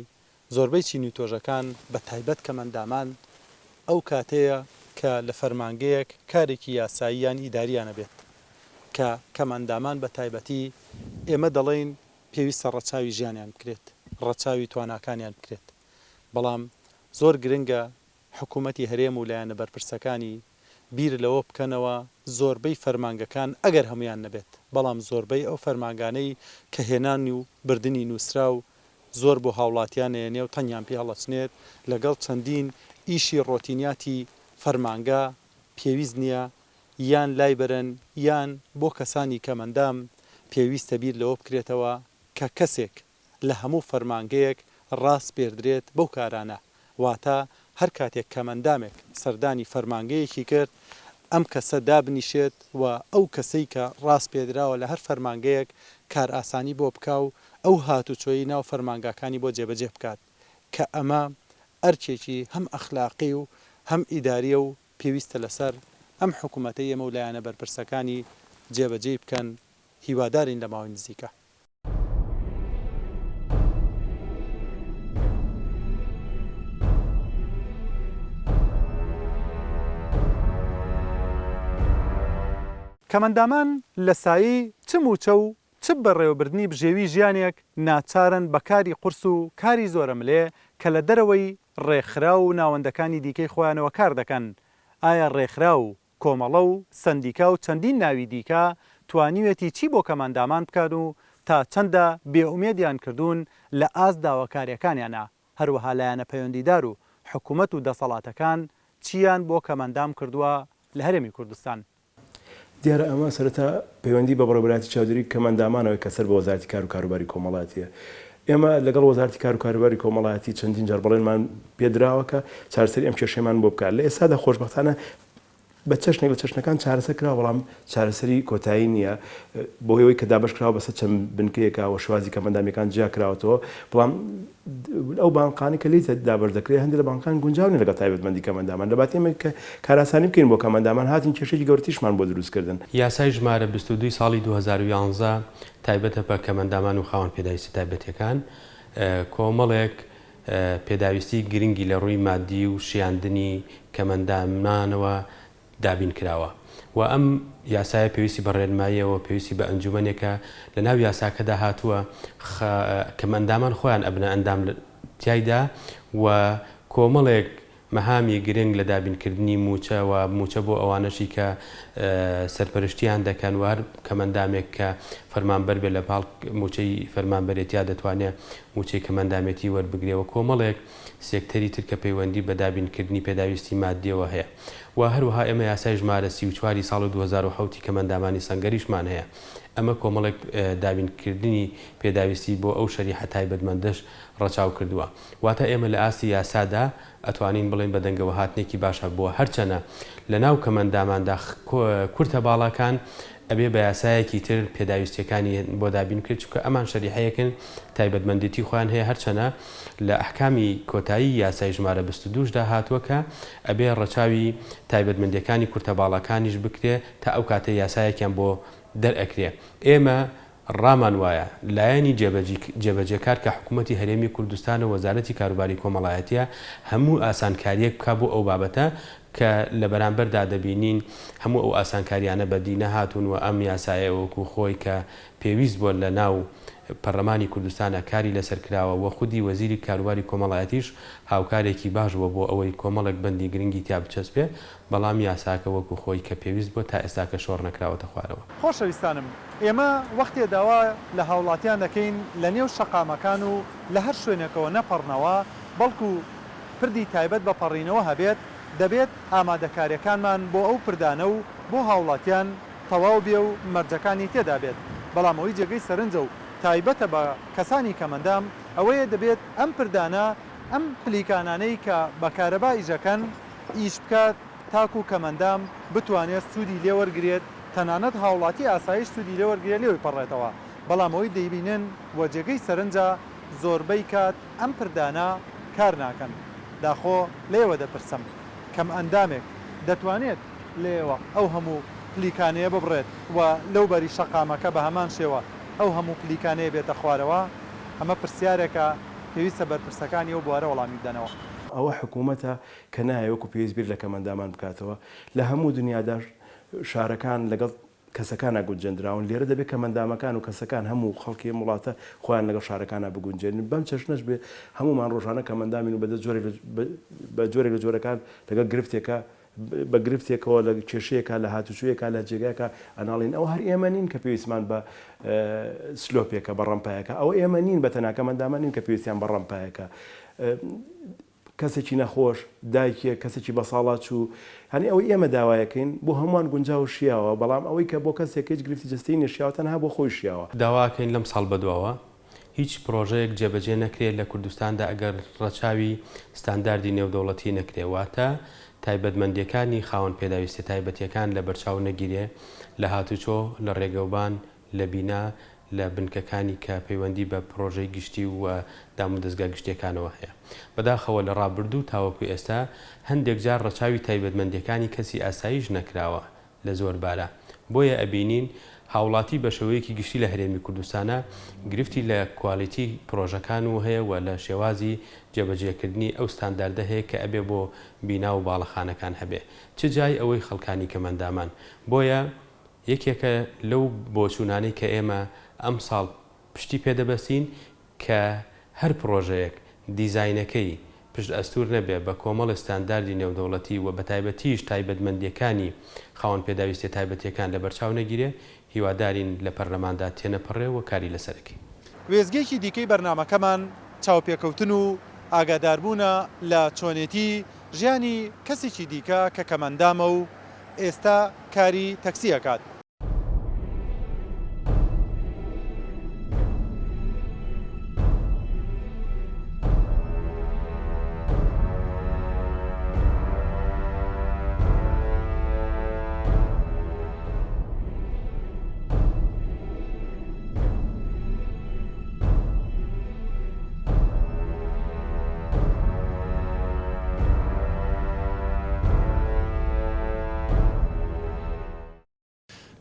زۆربەی چینی تۆژەکان بە تایبەت کەمەندامان ئەو کاتەیە کە لە فەرمانگەیەک کارێکی یاساییان ئیداریانە بێت کە کەمەندامان بە تایبەتی ئێمە دەڵێن پێویستە ڕەچاوی ژیانیان بکرێت ڕەچاوی تواناکانیان بکرێت بەڵام زۆر گرنگە حکوومەتی هەرێم و لایەنە بەرپرسەکانی بیر لەوە بکەنەوە زۆربەی فەرمانگەکان ئەگەر هەمویان نەبێت بەڵام زۆربەی ئەو فەرمانگانەی کە هێنانی و بردننی نووسرا و زۆر بۆ هاوڵاتیان نێ و تەنیان پێ هەڵەچنێت لەگەڵ چەندین ئیشی ڕۆتینیاتی فەرمانگە پێویست نییە یان لای بەرن یان بۆ کەسانی کەمەندام پێویستە بیر لەوە بکرێتەوە کە کەسێک لە هەموو فەرمانگەیەک ڕاست پێدرێت بەو کارانە واتە هەر کاتێک کەمەندامێک سەردانی فەرمانگەیەکی کرد ئەم کەسە دابنیشێت و ئەو کەسەی کە ڕاست پێدراوە لە هەر فەرمانگەیەک کار ئاسانی بۆ بکا و ئەو هاتوچۆیی ناو فەرمانگاکانی بۆ جێبەجێ بکات کە ئەمە ئەرکێکی هەم ئەخلاقی و هەم ئیداریە و پێویستە لەسەر ئەم حکوومەتەی ئەمە و لایەنە بەرپرسەکانی جێبەجێ بکەن هیوادارین لە ماوەی نزیکە. کەمەندامان لە سایی چ موچە و چ بەڕێوەبردنی بژێوی ژیانێک ناچارن بە کاری قورس و کاری زۆرەملێ کە لە دەرەوەی ڕێکخرا و ناوەندەکانی دیکەی خۆیانەوە کار دەکەن. ئایا ڕێکخرا و کۆمەڵە و سندیکا و چەندین ناوی دیکە توانیوێتی چی بۆ کەمەندامان بکات و تا چەندە بێئومێدیان کردوون لە ئاست داواکاریەکانیانە هەروەها لایەنە پەیوەندیدار و حکوومەت و دەسەڵاتەکان چیان بۆ کەمەندام کردووە لە هەرێمی کوردستان. دیارە ئەمە سەرەتا پەیوەندی بە بەڕێوەبەری چاودێری کەمەندامانەوەی کە سەر بە وەزارەتی کار و کاروباری کۆمەڵاتیە. ئێمە لەگەڵ وەزارەتی کار و کاروباری کۆمەڵاتی چەندین جار بەڵێنمان پێدراوە کە چارەسەری ئەم کێشەمان بۆ بکات. لە ئێستادا خۆشبەختانە بە چەشنێک لە چەشنەکان چارەسەر کرا بەڵام چارەسەری کۆتایی نییە بۆ هێوەی کە دابش کراوە بەسەر چەند بنکەیەکە و شوازی کەمەندامیەکان جیا کراوەتەوە بەڵام ئەو بانقانی کە لی دابەردەکرێت هەندێک لە بانقان گونجاونی لەگەڵ تایبەتمەندی کەمەندامان لە باتێمە کە کاراسانی بکەین بۆ کەمەندامان هاتین کێشەی گەورەتیشمان بۆ دروستکردن. یاسای ژمارە 22 ساڵی 2011 تایبەتە بە کەمەندامان و خاوەن پێداویستی تایبەتەکان کۆمەڵێک پێداویستی گرنگی لە ڕووی مادی و شیاندنی کەمەندامانەوە دابین کراوە و ئەم یاسایە پێویستی بە ڕێنماییەوە پێویستی بە ئەنجومەنێکە لە ناو یاساکەدا هاتووە کەمەندامان خۆیان ئەبنە ئەندام تایدا و کۆمەڵێک مەهامی گرنگ لە دابینکردنی موچە و موچە بۆ ئەوانەشی کە سەرپەرشتیان دەکەن و هەر کەمەندامێک کە فەرمانبەر بێت لە پاڵ موچەی فەرمانبەرێتیا دەتوانێت موچەی کەمەندامێتی وەربگرێەوە کۆمەڵێک سێکتەری تر کە پەیوەندی بە دابینکردنی پێداویستی مادیەوە هەیە و هەروەها ئێمە یاسای ژمارە 34 ساڵ 2010 کەمەندامانی سەنگەریشمان هەیە. ئەمە کۆمەڵێک دابینکردنی پێداویستی بۆ ئەو شەریحە تایبەتمەندەش ڕەچاو کردووە. واتە ئێمە لە ئاستی یاسادا ئەتوانین بڵێن بەدەنگەوە هاتنێکی باشە بۆ هەرچەنە لە ناو کەمەنداماندا کورتە باڵەکان ئەبێ بە یاسایەکی تر پێداویستیەکانی بۆ دابین کرد چونکە ئەمان شەریحەیەکن تایبەتمەندێتی خۆیان هەیە هەرچەنە لە ئەحکامی کۆتایی یاسای ژمارە 22دا هاتووە کە ئەبێ ڕەچاوی تایبەتمەندیەکانی کورتە باڵەکانیش بکرێ تا ئەو کاتە یاسایەکیان بۆ دەرئەکرێ. ئێمە ڕامان وایە لایەنی جێبەجێکار کە حکوومەتی هەرێمی کوردستان و وەزارەتی کاروباری کۆمەڵایەتیە هەموو ئاسانکاریەک بکا بۆ ئەو بابەتە کە لە بەرامبەردا دەبینین هەموو ئەو ئاسانکاریانە بەدی نەهاتوون و ئەم یاسایە وەکو خۆی کە پێویست بۆ لە ناو پەرلەمانی کوردستانە کاری لەسەر کراوە و خودی وەزیری کاروباری کۆمەڵایەتیش هاوکارێکی باش بووە بۆ ئەوەی کۆمەڵێک بەندی گرنگی تیا بچەسپێ بەڵام یاساکە وەکو خۆی کە پێویست بۆ تا ئێستاکە شۆڕ نەکراوەتە خوارەوە. خۆشەویستانم ئێمە وەختێ داوا لە هاوڵاتیان دەکەین لە نێو شەقامەکان و لە هەر شوێنێکەوە نەپەڕنەوە بەڵکو پردی تایبەت بەپەڕینەوە هەبێت دەبێت ئامادەکاریەکانمان بۆ ئەو پردانە و بۆ هاوڵاتیان تەواو بێ و مەرجەکانی تێدا بێت بەڵام ئەوەی جێگەی سەرنجە و تایبەتە بە کەسانی کەمەندام ئەوەیە دەبێت ئەم پردانە ئەم پلیکانانەی کە بە کارەبا ئیژەکەن ئیش بکات تاکو و کەمەندام بتوانێت سوودی لێوەرگرێت تەنانەت هاوڵاتی ئاسایش سوودی لێوەرگرێت لێوەی پەڕێتەوە بەڵام ئەوەی دەیبینن وە جێگەی سەرنجە زۆربەی کات ئەم پردانە کار ناکەن. داخۆ لێوە دەپرسم کەم ئەندامێک دەتوانێت لێوە ئەو هەموو پلیکانەیە ببڕێت و لەو بەری شەقامەکە بە هەمان شێوە ئەو هەموو پلیکانەیە بێتە خوارەوە ئەمە پرسیارێکە پێویستە بەرپرسەکانی ئەو بوارە وەڵامی بدەنەوە. ئەوە حکوومەتە کە نایەوەکو پێویست بیر لە کەمەندامان بکاتەوە لە هەموو دنیادا شارەکان لەگەڵ کەسەکانە گونجێنراون لێرە دەبێت کەمەندامەکان و کەسەکان هەموو خەڵکی وڵاتە خۆیان لەگەڵ شارەکانە بگونجێنن بەم چەشنەش بێ هەمومان ڕۆژانە کەمەندامین و بە جۆرێک لە جۆرەکان لەگەڵ گرفتێکە بە گرفتێکەوە لە کێشەیەکە لە هاتوچوویەکە لە جێگایەکە ئەناڵین ئەو هەر ئێمە نین کە پێویستمان بە سلۆپێکە بە ڕەمپایەکە ئەو ئێمە نین بە تەنها کەمەندامان نین کە پێویستیان بە ڕەمپایەکە کەسێکی نەخۆش دایکە کەسێکی بەساڵات و هەنی ئەوەی ئێمە داوایەکەین بۆ هەمووان گونجاو شیاوە بەڵام ئەوەی کە بۆ کەسێک هیچ گرفتی جستەی نشیاوە تەنها بۆ خۆی شیاوە داواکەین لەم ساڵ بەدواوە هیچ پرۆژەیەک جێبەجێ نەکرێت لە کوردستاندا ئەگەر ڕەچاوی ستانداردی نێودەوڵەتی نەکرێواتە تایبەتمەندیەکانی خاوەن پێداویستی تایبەتیەکان لە بەرچاو نەگیرێ لە هاتوچۆ لە ڕێگەوبان لە بینا لە بنکەکانی کە پەیوەندی بە پرۆژەی گشتی و دام و دەستگا گشتیەکانەوە هەیە بەداخەوە لە ڕابردوو تاوەکو ئێستا هەندێک جار ڕەچاوی تایبەتمەندیەکانی کەسی ئاساییش نەکراوە لە زۆر بارە بۆیە ئەبینین هاوڵاتی بە شێوەیەکی گشتی لە هەرێمی کوردستانە گرفتی لە کوالیتی پرۆژەکان و هەیە و لە شێوازی جێبەجێکردنی ئەو ستانداردە هەیە کە ئەبێ بۆ بینا و باڵەخانەکان هەبێ چ جای ئەوەی خەڵکانی کەمەندامان بۆیە یەکێکە لەو بۆچوونانەی کە ئێمە ئەم ساڵ پشتی پێدەبەستین کە هەر پرۆژەیەک دیزاینەکەی پشت ئەستور نەبێ بە کۆمەڵ ستانداردی نێودەوڵەتی و بە تایبەتیش تایبەتمەندیەکانی خاوەن پێداویستی تایبەتیەکان لە بەرچاو نەگیرێ هیوادارین لە پەرلەماندا تێنەپەڕێ و کاری لەسەرەکەی وێزگێکی دیکەی بەرنامەکەمان چاوپێکەوتن و ئاگاداربوونە لە چۆنێتی ژیانی کەسێکی دیکە کە کەمەندامە و ئێستا کاری تەکسیەکات.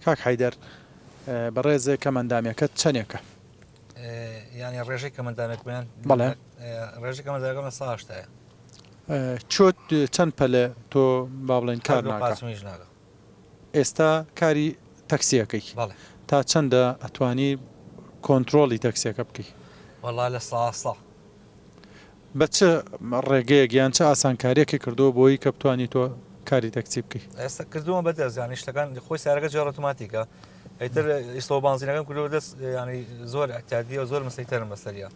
کاک حیدەر بەڕێزە کەمەندامیەکەت چەندێکە؟ ینی ڕێژەی کەمەندانێک بێن بەڵێ ڕێژی کەمەنداگەم لە ساشتایە چۆت چەند پەلە تۆ با بڵێن کار ناکە ئێستا کاری تەکسیەکەی تا چەندە ئەتوانی کۆنتترۆلی تەکسیەکە بکەی؟ وەڵا لە ساسە بە چ ڕێگەیەک یان چه ئاسانکاریەکی کردو بۆی کە بتوانانی تۆ کاری تەکسی بکەی؟ ئێستا کردووە بە دەستیانی شتەکان خۆی سارەکە جێ ئۆتۆماتیکە ئەیتر ئیسۆ بانزینەکەم کردو دەست ینی زۆر ئەتادی و زۆر مەسەیتەرم بەسەریە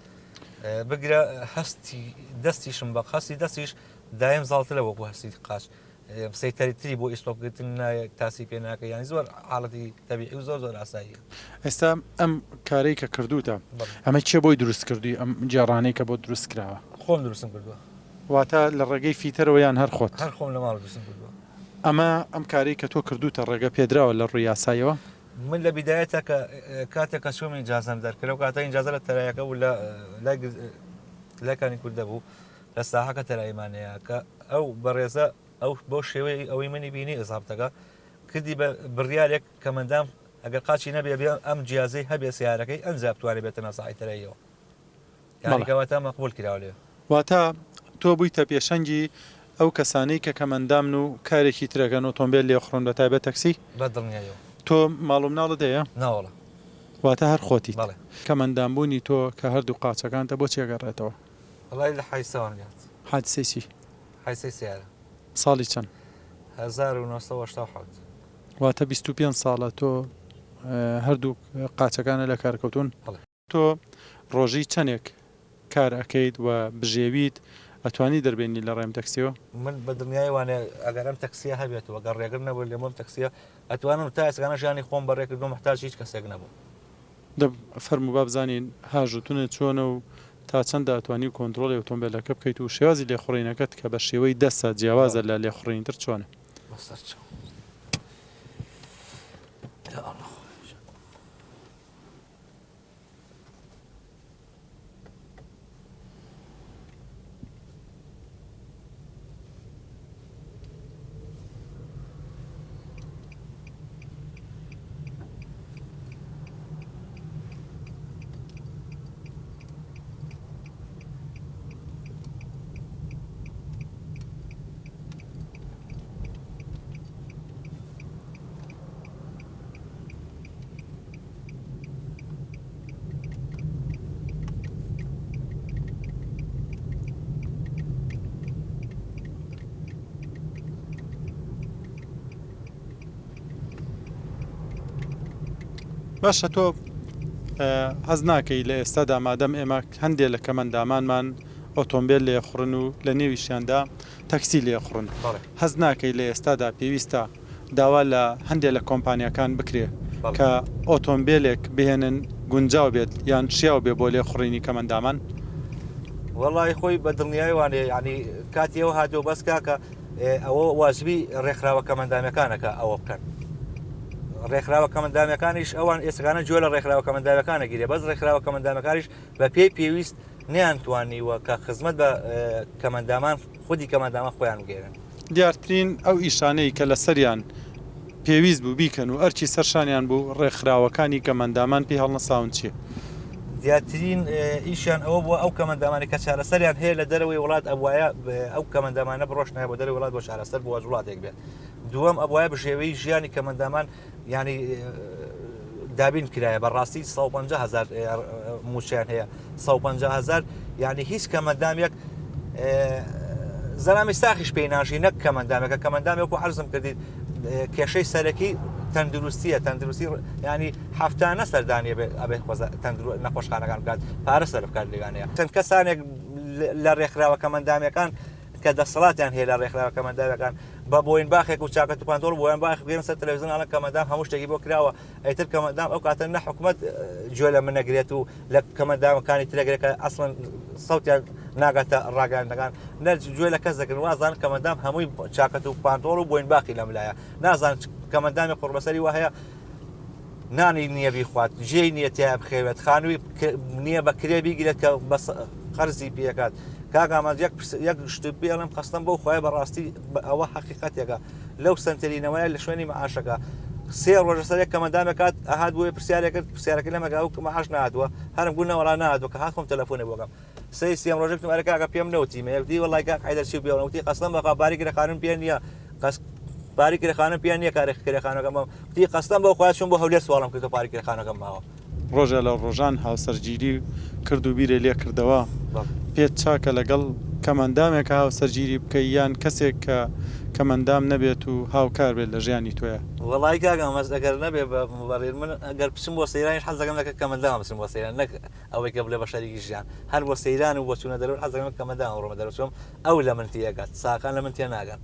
بگرە هەستی دەستیشم بە خەستی دەستیش دایم زاڵترە وەکو هەستی قاچ سەیتەریتری بۆ ئیسۆگرتن تاسی پێ ناکە ینی زۆر حاڵەتی تەبیعی و زۆر زۆر ئاساییە. ئێستا ئەم کارەی کە کردوتە ئەمە چێ بۆی دروست کردی ئەم جێڕانەی کە بۆ دروست کراوە؟ خۆم دروستم کردووە. واتە لە ڕێگەی فیتەرەوە یان هەر خۆت؟ هەر خۆم لە ماڵ دروستم کردووە. ئەمە ئەم کاری کە تۆ کردوتە ڕێگە پێدراوە لە ڕووی یاساییەوە؟ من لە بیدایەتە کە کاتێک کە سومی ئیجازەم دەرکرد و کاتە ئیجازە لە تەرایەکە و لەکانی کوردە بوو لە ساحەکە تەرایمانەیە کە ئەو بەڕێزە ئەو بۆ شێوەی ئەوەی منی بینی ئزابتەکە کردی بە بڕیارێک کەمەندام ئەگەر قاچی نەبێ بێ ئەم جیازەی هەبێ سیارەکەی ئەنج بتوانێت بێتە ناساحی تەراییەوە یانیکەواتە مەقبول کراوە لێ. واتە تۆ بوویتە پێشەنگی ئەو کەسانەی کە کەمەندامن و کارێکی ترەکەن ئۆتۆمبیل لێخڕۆن بە تایبەت تەکسی؟ بەدڵنیایەوە. تۆ ماڵ و مناڵت هەیە؟ ناوەڵە. واتە هەر خۆتی کەمەندامبوونی تۆ کە هەردوو قاچەکانتە بۆ چێگەڕێتەوە؟ وەڵای لە حیسەوانگات حادسەی چی؟ حیسەی سیارە. ساڵی چەند؟ 1970. واتە 25 ساڵە تۆ هەردوو قاچەکانە لە کارکەوتون؟ تۆ ڕۆژی چەندێک کار ئەەکەیت و بژێویت ئەتوانی دەربێنی لە ڕێم تەکسیەوە؟ من بە دنیای وانێ ئەگەر ئەم تەکسیە هەبێتەوە گەر ڕێگر نەبوو لێمەم تەکسیە ئەتوانم تا ئێسگانە ژیانی خۆم بەڕێکردو محتاج هیچ کەسێک نەبوو. فەرموو با بزانین هاژوتونت چۆنە و تا چەندە ئەتوانی کۆنتترۆلی ئۆتۆمبیلەکە بکەیت و شێوازی لێخڕینەکەت کە بە شێوەی دەسە جیاوازە لە لێخڕینتر چۆنە؟ باشە تۆ هەز ناکەی لە ئێستادا مادەم ئێمە هەندێک لە کەمەندامانمان ئۆتۆمبیل لێخڕن و لە نێویشیاندا تەکسی لێخڕن هەز ناکەی لە ئێستادا پێویستە داوا لە هەندێک لە کۆمپانیەکان بکرێ کە ئۆتۆمبیلێک بهێنن گونجاو بێت یان شیاو بێ بۆ لێخڕینی کەمەندامان وڵی خۆی بە دڵنیایوانێ ینی کاتیەوە هاتۆ بەس کاکە ئەوە واجبی ڕێکخراوە کەمەندامەکانەکە ئەوە بکەن ڕێکخراوە کەمەندامەکانیش ئەوان ئێسگانە جوێ لە ڕێکخراوە کەمەندامەکانە گیرێ بەس ڕێکخراوە کەمەندامەکانیش بە پێی پێویست نیانتوانیوە کە خزمەت بە کەمەندامان خودی کەمەندامە خۆیان بگێرن دیارترین ئەو ئیشانەی کە لە سەریان پێویست بوو بیکەن و ئەرچی سەرشانیان بوو ڕێکخراوەکانی کەمەندامان پێی هەڵنەساون چیە؟ زیاترین ئیشیان ئەوە بووە ئەو کەمەندامانی کە چارەسەریان هەیە لە دەرەوەی وڵات ئەوایە ئەو کەمەندامانە بڕۆشنایە بۆ دەرەوەی وڵات بۆ چارەسەر بۆ وڵاتێک بێت دووەم ئەوایە بژێوەی ژیانی کەمەندامان ینی دابین کرایە بەڕاستی 150,000 موچیان هەیە 150,000 یعنی هیچ کەمەندامێک زەرامی ساخیش پێی ناژی نەک کەمەندامێکە کەمەندامێک و عەرزم کردید کێشەی سەرەکی تەندروستیە تەندروستی ینی هەفتانە سەردانیە ئەبێ نەخۆشخانەکان بکات پارە سەر بکات لێگانەیە چەند کەسانێک لە ڕێکخراوە کەمەندامەکان کە دەسەڵاتیان هەیە لە ڕێکخراوە کەمەندامەکان بە بۆین باخێک و چاکەت و پانتۆڵ بۆیان باخ بگەن سەر تەلەڤیزیۆناڵە کەمەندام هەموو شتێکی بۆ کراوە ئەیتر کەمەندام ئەو کاتە نە حکوومەت گوێ لە من نەگرێت و لە کەمەندامەکانی ترەگرێکە ئەسڵەن سەوتیان ناگاتە ڕاگەاندەکان نەر گوێ لە کەس دەکردن وازان کەمەندام هەمووی چاکەت و پانتۆڵ و بۆین باقی لەم لایە نازان کەمەندامی قوربەسەری وە هەیە نانی نییە بیخوات ژێی نییە تیا بخەوێت خانووی نییە بە کرێ بیگرێت کە بە قەرزی پێکات کاگامان یەک شت بێڵم قەستم بۆ خۆی بەڕاستی ئەوە حقیقەتێکە لەو سنتەرینەوەیە لە شوێنی مەعاشەکە سێ ڕۆژە سەرێک کەمەندامێک کات ئەهات بۆی پرسیارێکرد پرسیارەکە لە مەگا و مەعاش نهاتوە هەرم بوونەوەڵا نهاتوە کە هاتخۆم تەلەفۆنێ بۆگەم سێم ڕۆژێکتم ئەرەکەکە پێم نەوتی مەیەکتی وەڵای کاک حیدەرچی بێڵەوتی قەستم بەقا باریکرە خانم پێ نییە باریکرەخانە پێیان نییە کارێکەکانەکەم تی قەستم بۆ خۆیان چون بۆ هەولێر سوالم کردە باریکرەخانەکەم ماوە ڕۆژە لە ڕۆژان هاوسەرگیری کرد و بیرێ لێ کردەوە پێت چاکە لەگەڵ کەمەندامێکە هاوسەرگیری بکەی یان کەسێک کە کەمەندام نەبێت و هاوکار بێت لە ژیانی تۆیە وڵی کاگەم مەس ئەگەر نەبێ بەڕێر من ئەگەر پچم بۆ سەیرانیش حەزەکەم لەکە کەمەندام بچم بۆ سەیران نەک ئەوەی کە بڵێ بە شەریکی ژیان هەر بۆ سەیران و بۆ چوونە دەرەوە حەزەکەم کەمەندام ڕۆمە دەرەچۆم ئەو لە من تێگات ساقان لە من تێ ناگەن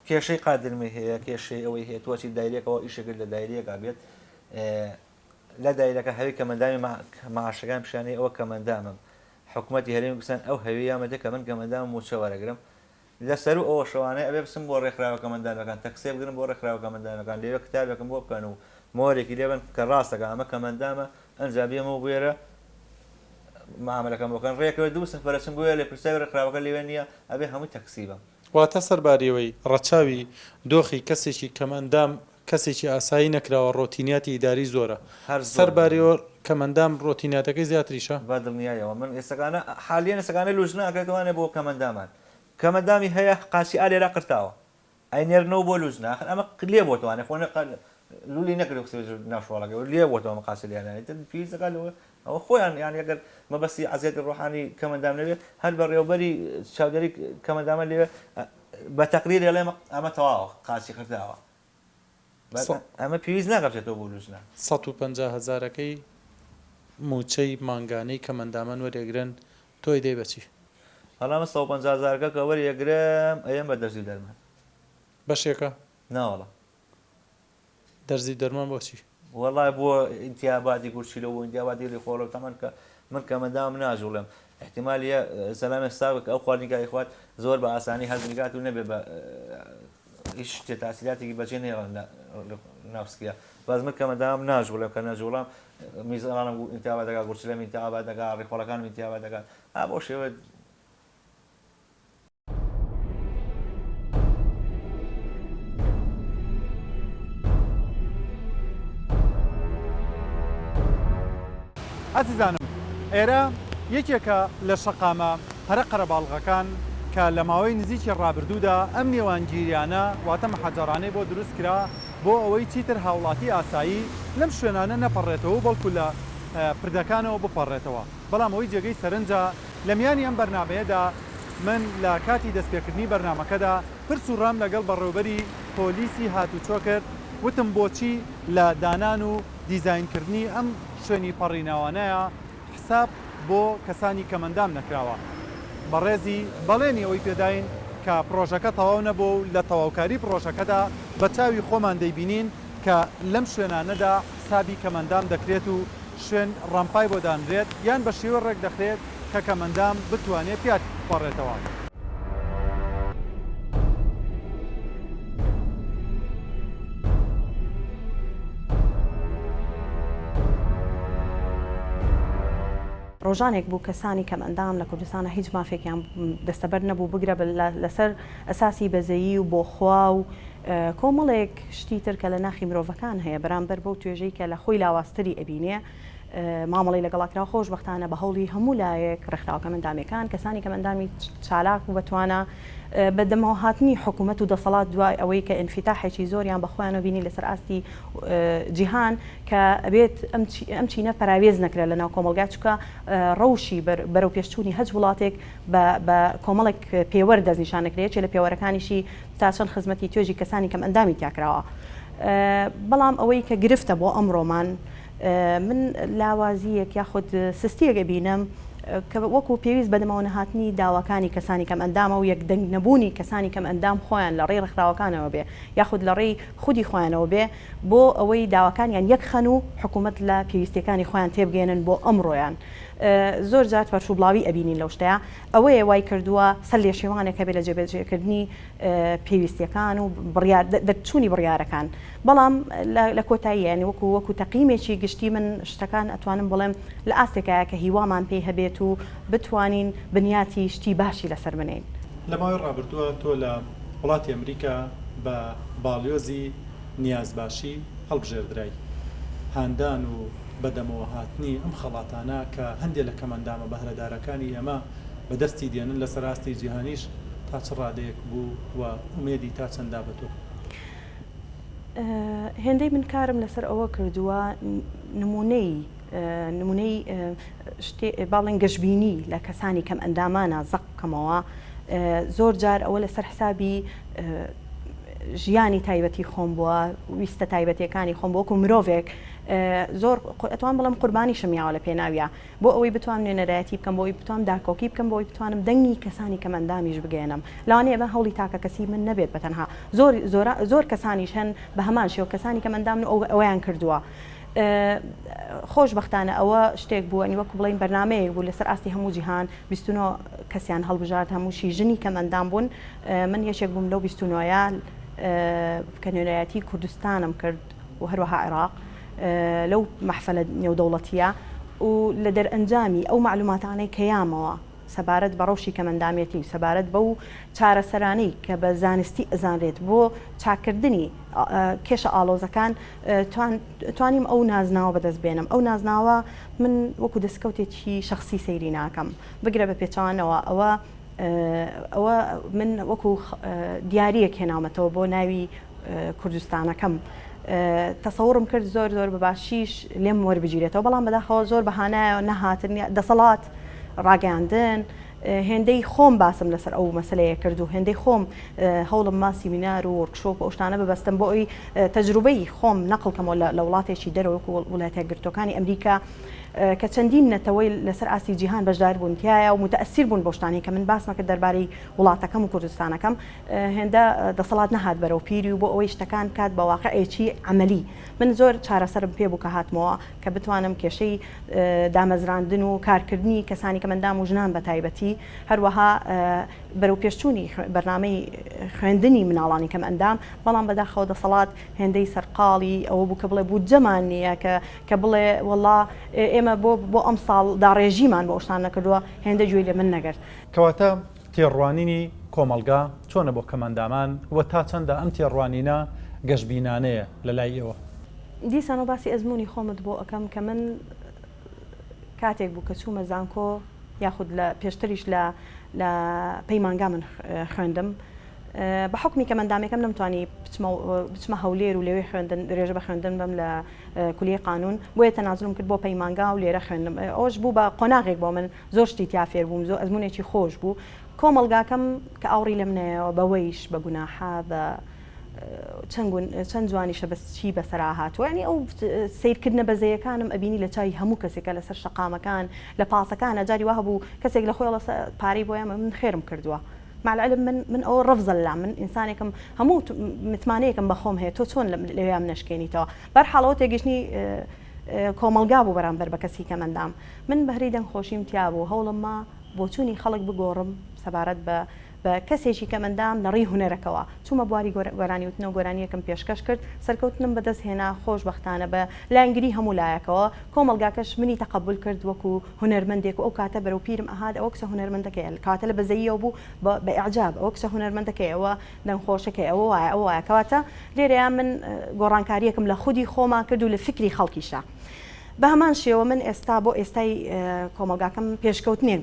کێشەی قادرمی هەیە کێشەی ئەوەی هەیە توەچی دایرێکەوە ئیشەکرد لە دایرەکە بێت لە دایرەکە هەوی کەمەندامی مەعاشەکان پیشانەی ئەوە کەمەندامم حکوومەتی هەرێمی کوردستان ئەو هەوی یامەدە کە من کەمەندام موچە وەرەگرم لەسەر و ئەوە شەوانەیە ئەبێ بچم بۆ ڕێکخراوە کەمەندامەکان تەکسێ بگرم بۆ ڕێکخراوە کەمەندامەکان لێوە کتابێکم بۆ بکەن و مۆرێکی لێبن کە ڕاستەکە ئەمە کەمەندامە ئەنجا بێمەوە بێرە معاملەکەم بۆکەن ڕێکەوە دوو سفەرچم بۆیە لێ پرسیاوی ڕێکخراوەکە لێوێ نییە ئەبێ هەمووی تەکسیبە واتە سەرباریەوەی ڕەچاوی دۆخی کەسێکی کەمەندام کەسێکی ئاسایی نەکراوە ڕۆتینیاتی ئیداری زۆرە سەرباریەوە کەمەندام ڕۆتینیاتەکەی زیاتریشە با دڵنیایەوە من ئێستەکانە حالیان ئێستەکانە لوژنە ئەکرێتوانێ بۆ کەمەندامان کەمەندامی هەیە قاچی ئالێرا قرتاوە ئەینێرنەوە بۆ لوژنە ئەمە لێ بۆتوانێ خۆ لولی نەکرێت ناشۆڵەکە لێ بۆتەوە مەقاسلیانێت پیسەکانەوە ئەوە خۆیان یان ئەگەر مەبەستی عزیێتی ڕۆحانی کەمەندام لەوێ هەر بە ڕێوبەری چاودێری کەمەندامە لێوێ بە تەقریر لێ ئەمە تەواوە قاچی کرداوە ئەمە پێویست ناگەبێتەوە بۆ لوژنە 150,000ەکەی موچەی مانگانەی کە مندامان وەرێگرن تۆی دەی بەچی هەڵامە 150,000 کە وەریەگرم ئەم بە دەرزی دەرمان بەشێکە ناوەڵە دەرزی دەرمان بۆچی وڵای بۆ ئینتیاباتی گورچیلە و ئینتیاباتی لێ خۆڵە تەمان کە من کە مەدام ناژوڵم احتیمالیە سەلامە ساوک ئەو خواردنیگای خوات زۆر بە ئاسانی هەزمیگات و نەبێ بە هیچ شتێ تاسیلاتێکی بەجێ نێڵە ناوسکیە باز من کە مەدام ناژوڵم کە نەژوڵام میزانم و ئینتیابات دەکات گورچیلەم ئینتیابات دەکات ڕێخۆڵەکانم ئینتیابات دەکات بۆ شێوە ئازیزانم ئێرە یەکێکە لە شەقامە هەرە قەرەباڵغەکان کە لە ماوەی نزیکی ڕابردوودا ئەم نێوانگیریانە واتە مەحەجەرانەی بۆ دروست کرا بۆ ئەوەی چیتر هاوڵاتی ئاسایی لەم شوێنانە نەپەڕێتەوە بەڵکو لە پردەکانەوە بپەڕێتەوە بەڵام ئەوەی جێگەی سەرنجە لە میانی ئەم بەرنامەیەدا من لە کاتی دەستپێکردنی بەرنمەکەدا پرس و ڕام لەگەڵ بەڕێوەبەری پۆلیسی هاتوچۆ کرد وتم بۆچی لە دانان و دیزاینکردنی ئەم شوێنی پەڕیناوانەیە حساب بۆ کەسانی کە مەندام نەکراوە بەڕێزی بەڵێنی ئەوەی پێداین کە پرۆژەکە تەواو نەبوو و لە تەواوکاری پرۆژەکەدا بە چاوی خۆمان دەیبینین کە لەم شوێنانەدا حسابی کەمەندام دەکرێت و شوێن ڕامپای بۆ دانرێت یان بە شێوە ڕێک دەخرێت کە کەمەندام بتوانێت پیات پەڕێتەوە. ڕۆژانێک بوو کەسانی کەم ئەندام لە کوردستانە هیچ مافێکیان دەستەبەر نەبوو بگرە لەسەر ئەساسی بەزەیی و بۆ خوا و کۆمەڵێک شتی تر کە لە ناخی مرۆڤەکان هەیە بەرامبەر بەو توێژەی کە لە خۆی لاوااستری ئەبینێ مامەڵی لەگەڵاکرا خۆشبەختانە بە هەوڵی هەموو لایەک ڕێکخراوە کەمەندامەکان کەسانی کەمەندامی چالاک و بەتوانە بەدەمەوە هاتنی حکوومەت و دەسەڵات دوای ئەوەی کە ئینفتاحێکی زۆریان بەخۆیانەوە بینی لەسەر ئاستی جیهان کە ئەبێت ئەم چینە پراوێز نەکرێت لە ناو کۆمەلگا چکە ڕەوشی بەرەو پێشچوونی هەج وڵاتێک بە کۆمەڵێک پێوەەر دەستنیشانەکرێت لە پێوەرەکانیشی تا چەند خزمەتی توێژی کەسانی کەم ئەندامی تیاکراوە بەڵام ئەوەی کە گرفتە بۆ ئەمڕۆمان من لاوازیەک یاخود سستیەکە بینم کە وەکو پێویست بەدەمەوە نەهاتنی داواکانی کەسانی کەم ئەندامە و یەک دەنگ نەبوونی کەسانی کەم ئەندام خۆیان لە ڕێی ڕێکخراوەکانەوە بێ یاخود لە ڕێی خودی خۆیانەوە بێ بۆ ئەوەی داواکانیان یەک خەن و حکوومەت لە پێویستەکانی خۆیان تێبگەێنن بۆ ئەمڕۆیان زۆر جار پەرچووبڵاوی ئەبینین لەو شتەیە ئەوەیە وای کردووە سەر لێ شێوانێکە بێت لە جێبەجێکردنی پێویستیەکان و دەرچوونی بڕیارەکان بەڵام لە کۆتاییانی وەکو تەقیمێکی گشتی من شتەکان ئەتوانم بڵێم لە ئاستێکایە کە هیوامان پێی هەبێت و بتوانین بنیاتی شتی باشی لەسەر بنین لە ماوەی ڕابردووە تۆ لە وڵاتی ئەمریکا بە باڵیۆزی نیازباشی هەڵبژێردرای هاندان و بەدەمەوە هاتنی ئەم خەڵاتانە کە هەندێک لە کەمەندامە بەهرەدارەکانی ئەمە بەدەستی دێنن لەسەر ڕاستی جیهانیش تا چ ڕادەیەک بوو و ئومێدی تا چەندا بە تۆ هێندەی من کارم لەسەر ئەوە کردووە نمونەی باڵێن گەشتبینی لە کەسانی کەم ئەندامانە زەق بکەمەوە زۆر جار ئەوە لەسەر حسابی ژیانی تایبەتی خۆم بووە ویستە تایبەتیەکانی خۆم بۆ وەکو مرۆڤێک زۆر ئەتوان بڵم قوربانی شمیاوە لە پێناویە بۆ ئەوەی بتوانم نوێنەرایەتی بکەم بۆی بتوانم داکۆکی بکەم بۆی بتوانم دەنگی کەسانی کەم ئەندامیش بگەێنم لەوانەیە بە هەوڵی تاکە کەسی من نەبێت بەتەنها زۆر کەسانیش هەن بە هەمان شێوە کەسانی کەم ئەندام ئەویان کردووە خۆشبەختانە ئەوە شتێک بووە وەکو بڵین بەرنمەیەک بوو لەسەر ئاستی هەموو جیهان 29 کەسیان هەڵبژارد هەمووشی ژنی کەم ئەندام بوون من یەکێک بووم لەو 29 کە نوێنەرایەتی کوردستانم کرد و هەروەها عێراق لەو مەحفەلە نێودەوڵەتیە و لە دەرئەنجامی ئەو معلوماتانەی کەیامەوە سەبارەت بە ڕەوشی کەمەندامێتی و سەبارەت بەو چارەسەرانەی کە بە زانستی ئەزانرێت بۆ چاکردنی کێشە ئاڵۆزەکان توانیم ئەو نازناوە بەدەست بێنم ئەو نازناوە من وەکو دەستکەوتێکی شخصی سەیری ناکەم بگرە بە پێچوانەوە ئەوە من وەکو دیارەک هێناومەتەوە بۆ ناوی کوردستانەکەم تەسەوڕم کرد زۆر بە باشیش لێم وەربگیرێتەوە بەڵام بەداخەوە زۆر بەهانایە نەهاتن دەسەڵات ڕاگەاندن هێندەی خۆم باسم لەسەر ئەو مەسلەیە کرد و هێندەی خۆم هەوڵم ماسی مینار و وەرکشۆپ ئەو شتانە ببەستم بۆ ئەوی تەجروبەی خۆم نەقڵکەمەوە لە وڵاتێکی دەرەوەکو وڵاتە گرتوەکانی ئەمریکا کە چەندین نەتەوەی لەسەر ئاسی جیهان بەشدار بوون تایە و متەئسیر بوون بۆ شتانی کە من باسمەکە دەربارەی وڵاتەکەم و کوردستانەکەم هێندە دەسەڵات نەهات بەرەو پیری و بۆ ئەوەی شتەکان کات بە واقعێکی عملی من زۆر چارەسەرم پێ بوو کە هاتمەوە کە بتوانم کێشەی دامەزراندن و کارکردنی کەسانی کە مندام و ژنان بە تایبەتی هەروەها بەرەو پێشچوونی بەرنامەی خوێندنی مناڵانی کەم ئەندام بەڵام بەداخەوە دەسەڵات هێندەی سەرقاڵی ئەوە بوو کە بڵێ بوو جەمان نییە کە بڵێ وەڵا ئێمە بۆ ئەم ساڵ داڕێژیمان بۆ شتان نەکردووە هێندە گوێی لە من نەگەرت کەواتە تێڕوانینی کۆمەلگا چۆنە بۆ کەمەندامان وە تا چەندە ئەم تێڕوانینە گەشتبینانەیە لە لای ئێوە دیسان و باسی ئەزمموی خۆمت بۆ ئەەکەم کە من کاتێک بوو کە چوومە زانکۆ یاخود لە پێشتریش لە پەیمانگا من خوێندم بە حکمی کە مندامێکم نەمتوانی بچمە هەولێر و لەوێ خوێندن درێژە بە خوێندن بم لە کولیە قانون بۆیە تەنازڵم کرد بۆ پەیمانگا و لێرە خوێندم ئەوش بوو بە قۆناغێک بۆ من زۆر شتی تیا فێر بووم زۆر ئەزمونێکی خۆش بوو کۆمەلگاکەم کە ئاوڕی لە منەیەوە بەوەیش بە گوناحا بە چەند جوانیشە بەچی بەسەرا هاتووە ینی ئەو سیرکردنە بەزەیەکانم ئەبینی لە چای هەموو کەسێکە لەسەر شەقامەکان لە پاسەکانە جاری وا هەبوو کەسێک لە خۆی پارەی بۆیە من خێرم کردووە مع العلم من ئەوە ڕەفزە لا من ئینسانێکم هەموو متمانەیەکم بەخۆم هەیە تۆ چۆن لەوێ منەشکێنیتەوە بەرحاڵەوە تێگەشتنی کۆمەلگا بوو بەرامبەر بە کەسی کە مندام من بەهری دەنگخۆشیم تیا بوو هەوڵمما بۆ چوونی خەڵک بگۆڕم سەبارەت بە کەسێکی کە مندام لە ڕێی هونەرەکەەوە چوومە بواری گۆرانی وتنەوە گۆرانیەکەم پێشکەش کرد سەرکەوتنم بەدەست هێنا خۆشبەختانە بە لایەنگری هەموو لایەکەوە کۆمەلگاکەش منی تەقبول کرد وەکو هونەرمەندێک و ئەو کاتە بەرەو پیرم ئەهات ئەوە کەسە هونەرمەندەکەی کاتە لە بەزەییەوە بوو بە ئیعجاب ئەوە کەسە هونەرمەندەکەی ئەوە دەنگخۆشەکەی ئەوە وایە ئەو وایە کەواتە لێرەیان من گۆڕانکاریەکەم لە خودی خۆمان کرد و لە فکری خەڵکیشە بە هەمان شێوە من ئێستا بۆ ئێستای کۆمەلگاکەم پێشکەوتنێک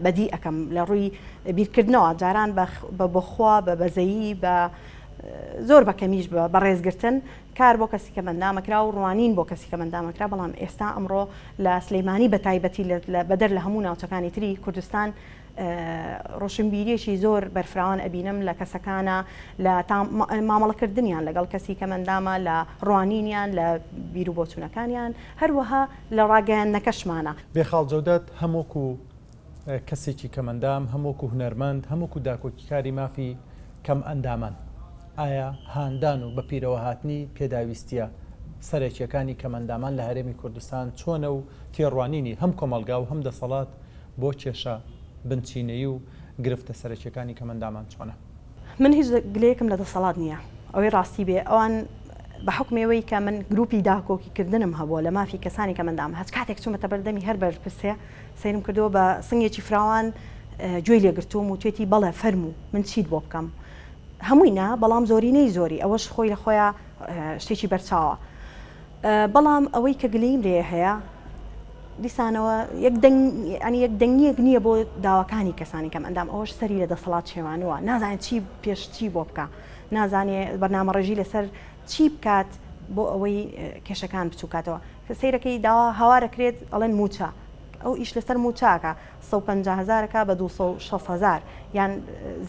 بەدی ئەەکەم لە ڕووی بیرکردنەوە جاران بەخوا بە بەزەیی بە زۆر بەکەمیش بە ڕێزگرتن کار بۆ کەسی کە مندامەکرا و ڕوانین بۆ کەسی کە مندامەکرا بەڵام ئێستا ئەمڕۆ لە سلەیمانی بە تایبەتی بەدەر لە هەموو ناوچەکانی تری کوردستان ڕۆشنبیریەکی زۆر بەرفراوان ئەبینم لە کەسەکانە لە مامەڵەکردنیان لەگەڵ کەسی کە مندامە لە ڕوانینیان لە بیر و بۆچوونەکانیان هەروەها لە ڕاگەیاندنەکەشمانە بێخاڵ جەودەت هەمووکو کەسێکی کەمەندام هەمووکو هونەرمەند هەمووکو داکۆکیکاری مافی کەم ئەندامان ئایا هاندان و بە پیرەوە هاتنی پێداویستیە سەرەکیەکانی کەمەندامان لە هەرێمی کوردستان چۆنە و تێڕوانینی هەم کۆمەلگا و هەم دەسەڵات بۆ کێشە بنچینەی و گرفتە سەرەکیەکانی کەمەندامان چۆنە من هیچ گلەیەکم لە دەسەڵات نییە ئەوەی ڕاستی بێ ئەوان بە حکمەوەی کە من گروپی داکۆکیکردنم هەبووە لە مافی کەسانی کە مندام هەچ کاتێک چوومەتە بەردەمی هەر بەرپرسێ سیرم کردەوە بە سنگێکی فراوان گوێی لێگرتووم و توێتی بەڵێ فەرموو من چیت بۆ بکەم هەمووی نا بەڵام زۆرینەی زۆری ئەوەش خۆی لە خۆیان شتێکی بەرچاوە بەڵام ئەوەی کە گلەیم لێ هەیە دیسانەوە یەک دەنگیەک نییە بۆ داواکانی کەسانی کەم ئەندام ئەوەش سەری لە دەسەڵات شێوانەوە نازانێت چی پێش چی بۆ بکە نازانێت بەرنامە ڕێژی لەسەر چی بکات بۆ ئەوەی کێشەکان بچووکاتەوە کە سیرەکەی داوا هاوارەکرێت ئەڵێن موچە ئەو ئیش لەسەر موچاکە 150,000 بە 260,000 یان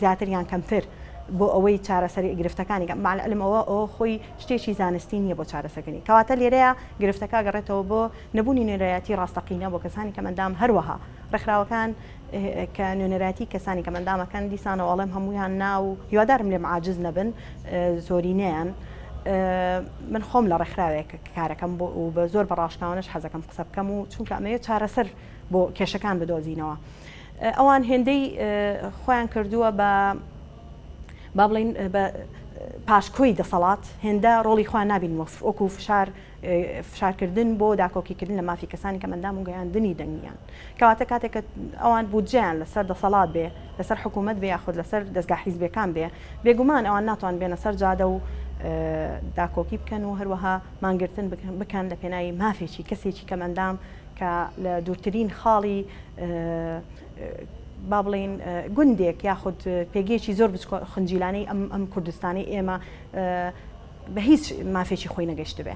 زیاتر یان کەمتر بۆ ئەوەی چارەسەری گرفتەکانی معلەمەوە ئەوە خۆی شتێکی زانستی نییە بۆ چارەسەکەنی کەواتە لێرەیە گرفتەکە گەڕێتەوە بۆ نەبوونی نوێنەرایەتی ڕاستەقینە بۆ کەسانی کە مندام هەروەها ڕێکخراوەکان کە نوێنەرایەتی کەسانی کە مندامەکان دیسانەوە ئەڵێم هەمویان ناو هیوادارم لێ معاجز نەبن زۆرینەیان من خۆم لە ڕێکخراوێک کارەکەم بۆ و بە زۆر بەڕاشکاوانش حەزەکەم قسە بکەم و چونکە ئەمەیە چارەسەر بۆ کێشەکان بدۆزینەوە ئەوان هێندەی خۆیان کردووە بە با بڵین بە پاشکۆی دەسەڵات هێندە ڕۆڵی خوا نابین وەکو فشارکردن بۆ داکۆکیکردن لە مافی کەسانی کە مندام و گەیاندنی دەنگیان کەواتە کاتێک ئەوان بودجیان لەسەر دەسەڵات بێ لەسەر حکوومەت بێ یاخود لەسەر دەستگا حیزبەکان بێ بێگومان ئەوان ناتوان بێنە سەر جادە و داکۆکی بکەن و هەروەها مانگرتن بکەن لە پێناوی مافێکی کەسێکی کە مندام کە لە دوورترین خاڵی با بڵین گوندێک یاخود پێگەیەکی زۆر خنجیلانەی ئەم کوردستانی ئێمە بە هیچ مافێکی خۆی نەگەشت بێ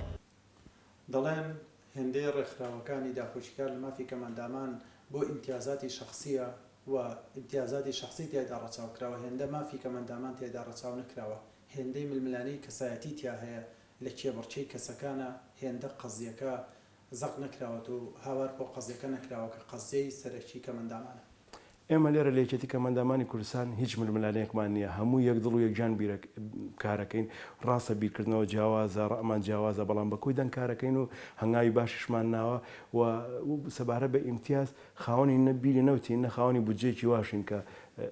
دەڵێن هێندەی ڕێکخراوەکانی داخۆشیکار لە مافی کەمەندامان بۆ ئیمتیازاتی شخصیە و ئیمتیازاتی شخصی تێدا ڕەچاوکراوە هێندە مافی کەمەندامان تێدا ڕەچاو نکراوە هێندەی ململانەی کەسایەتی تیا هەیە لە کێبڕچەی کەسەکانە هێندە قەزیەکە زەق نەکراوەت و هاوار بۆ قەزیەکە نەکراوە کە قەزەی سەرەکی کەمەندامانە. ئێمە لێرە لە یەکێتی کەمەندامانی کوردستان هیچ ململانەیەکمان نییە، هەموو یەکدڵ و یەکجان کارەکەین، ڕاستە بیرکردنەوە جیاوازە، ڕەمان جیاوازە، بەڵام بەکوی دەنگ کارەکەین و هەنگاوی باشیشمان ناوە و سەبارە بە ئیمتیاز خاوەنی نەبیری نەوتین نە خاوەنی بودجێکی واشین کە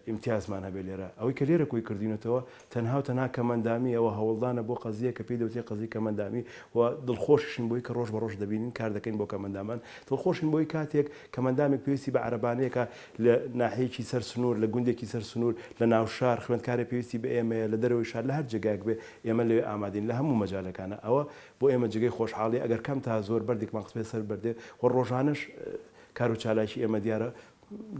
ئیمتیازمان هەبێ لێرە ئەوەی کە لێرە کۆی کردینەوە تەنها و تەنها کەمەندامی ئەوە هەوڵدانە بۆ قەزیە کە پێی دەوتێ قەزی کەمەندامی و دڵخۆشین بۆی کە ڕۆژ بە ڕۆژ دەبینین کار دەکەین بۆ کەمەندامان، دڵخۆشین بۆی کاتێک کەمەندامێک پێویستی بە عەرەبانەیەکە لە ناحەیەکی سەر سنوور لە گوندێکی سەر سنوور لە ناو شار خوێندکارێک پێویستی بە ئێمەیە لە دەرەوەی شار لە هەر جێگایەک بێ ئێمە لێ ئامادەین لە هەموو مەجالەکانە ئەوە بۆ ئێمە جگەی خۆشحاڵی ئەگەر کەم تا زۆر بەردێکمان قسمێ سەر بەردێ و ڕۆژانەش کار و چالاکی ئێمە دیارە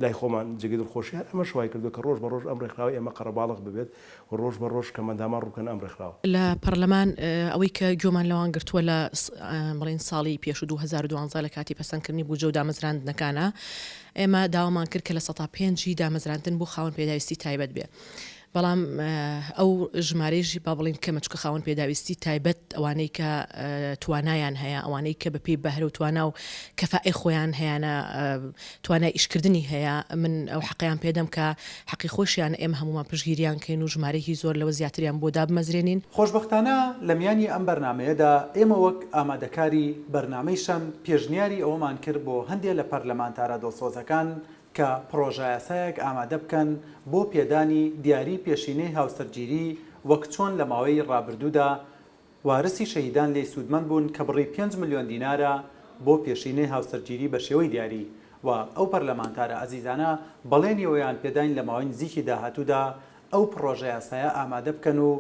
لای خۆمان جگەی دڵخۆشی هەر ئەمە شوای کردو کە ڕۆژ بە ڕۆژ ئەم ڕێکخراوە ئێمە قەرەباڵغ ببێت و ڕۆژ بە ڕۆژ کەمەندامان ڕووکەن ئەم ڕێکخراوە لە پەرلەمان ئەوەی کە گوێمان لەوان گرتووە لە بڵین ساڵی پێش 2012 لە کاتی پەسەندکردنی بوجە و دامەزراندنەکانە ئێمە داوامان کرد کە لە 105 دامەزراندن بۆ خاوەن پێداویستی تایبەت بێ. بەڵام ئەو ژمارەیەژی با بڵین کەمە چکە خاوەن پێداویستی تایبەت ئەوانەی کە توانایان هەیە ئەوانەی کە بەپێی بەهرە و توانا و کەفائی خۆیان هەیەە توانای ئیشکردنی هەیە من ئەو حەقیان پێدەم کە حەقی خۆشیان ئێمە هەمومان پشگیریان کەین و ژمارەی زۆر لەوە زیاتریان بۆ دابمەزرێنین. خۆشبەختانە لە میانی ئەم بەرنمەیەدا ئێمە وەک ئامادەکاری بەرنامەی شەم پێشنیاری ئەوەمان کرد بۆ هەندێک لە پەرلەمانتارە دڵسۆزەکان کە پرۆژە یاسایەک ئامادە بکەن بۆ پێدانی دیاری پێشینەی هاوسەرگیری وەک چۆن لە ماوەی ڕابردوودا وارسی شەهیدان لێی سوودمەند بوون کە بڕی 5 ملیۆن دینارە بۆ پێشینەی هاوسەرگیری بە شێوەی دیاری و ئەو پەرلەمانتارە ئەزیزانە بەڵێنیەوەیان پێداین لە ماوەی نزیکی داهاتوودا ئەو پرۆژە یاسایە ئامادە بکەن و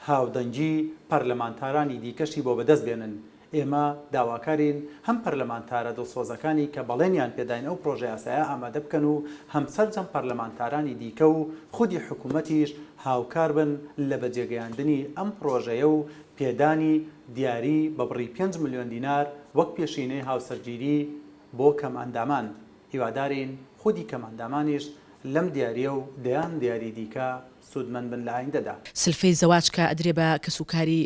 هاودەنگی پەرلەمانتارانی دیکەشی بۆ بەدەست بێنن. ئێمە داواکارین هەم پەرلەمانتارە دڵسۆزەکانی کە بەڵێنیان پێداین ئەو پرۆژە یاسایە ئامادە بکەن و هەم سەرجەم پەرلەمانتارانی دیکە و خودی حکوومەتیش هاوکار بن لە بەجێگەیاندنی ئەم پرۆژەیە و پێدانی دیاری بە بڕی 5 ملیۆن دینار وەک پێشینەی هاوسەرگیری بۆ کەماندامان. هیوادارین خودی کەماندامانیش لەم دیاریە و دەیان دیاری دیکە سوودمەند بن لە ئایندەدا. سلفەی زەواج کە ئەدرێ بە کەسوکاری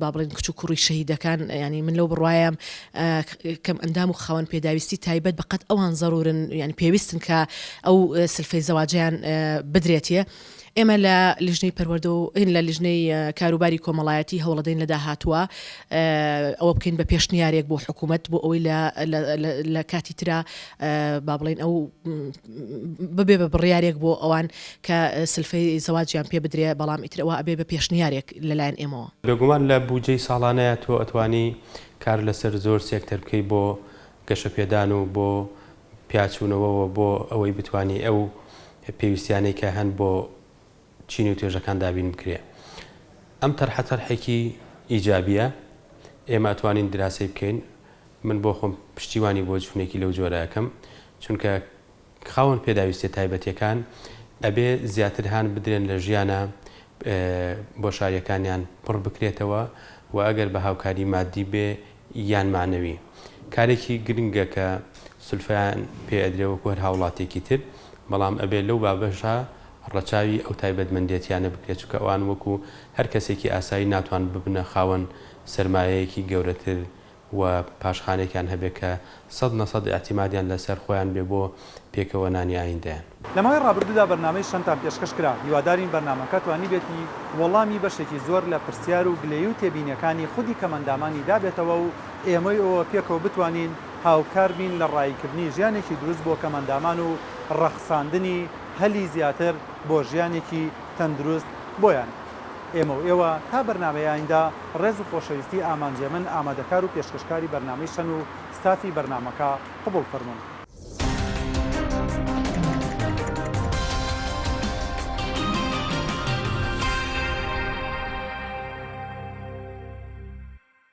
با بڵێن کچ و کوڕی شەهیدەکان ینی من لەو بڕوایم کەم ئەندام و خاوەن پێداویستی تایبەت بەقەت ئەوان زەرورن ینی پێویستن کە ئەو سلفەی زەواجیان بدرێتیە. ئێمە لە لیژنەی پەروەردە و لە لیژنەی کاروباری کۆمەڵایەتی هەوڵەدەین لە داهاتووە ئەوە بکەین بە پێشنیارێک بۆ حکوومەت بۆ ئەوەی لە کاتی ترا با بڵێن ئەو ببێ بە بڕیارێک بۆ ئەوان کە سلفەی زەواجیان پێ بدرێ بەڵام ئیترەوە ئەبێ بە پێشنیارێک لەلایەن ئێمەوە. بێگومان لە بودجەی ساڵانەیە تۆ ئەتوانی کار لەسەر زۆر سێکتەر بکەی بۆ گەشەپێدان و بۆ پیاچوونەوەەوە بۆ ئەوەی بتانی ئەو پێویستیانەی کە هەن بۆ چینی و توێژەکان دابین بکرێ. ئەم تەرحەتەرحێکی ئیجابیە ئێمە ئەتوانین دراسی بکەین. من بۆ خۆم پشتیوانی بۆ جوونێکی لەو جۆرەکەم چونکە خاوەن پێداویستی تایبەتیەکان ئەبێ زیاتر هاان بدرێن لە ژیانە بۆ شاریەکانیان پڕ بکرێتەوە و ئەگەر بە هاوکاری مادی بێ یان مانەوی کارێکی گرنگە کە سلفیان پێ ئەدرێەوە کۆر هاوڵاتێکی تر بەڵام ئەبێ لەو بابەشە ڕەچاوی ئەو تایبەتمەندێتیانە بکرێت چکە ئەوان وەکو هەر کەسێکی ئاسایی ناتوان ببنە خاوەن سەرمایەیەکی گەورەتر و پاشخانێکیان هەبێت کە 100% ئاعتیمادیان لەسەر خۆیان بێ بۆ پێکەوە نانی ئایندەیان. لە ماوەی ڕابردوودا بەرنامەی شەمتان پێشکەش کرا هیوادارین بەرنامەکە توانی بێتی وەڵامی بەشێکی زۆر لە پرسیار و گلەیی و تێبینیەکانی خودی کەمەندامانی دابێتەوە و ئێمەی ئەوە پێکەوە بتوانین هاوکار بین لە ڕایکردنی ژیانێکی دروست بۆ کەمەندامان و ڕەخساندنی هەلی زیاتر بۆ ژیانێکی تەندروست بۆیان. ئێمە و ئێوە تا بەرنامەیاندا ڕێز و خۆشەویستی ئامانجێمن ئامادەکار و پێشکەشکاری بەرنامەی شەن و ستافی بەرنامەکە قبول فەرموون.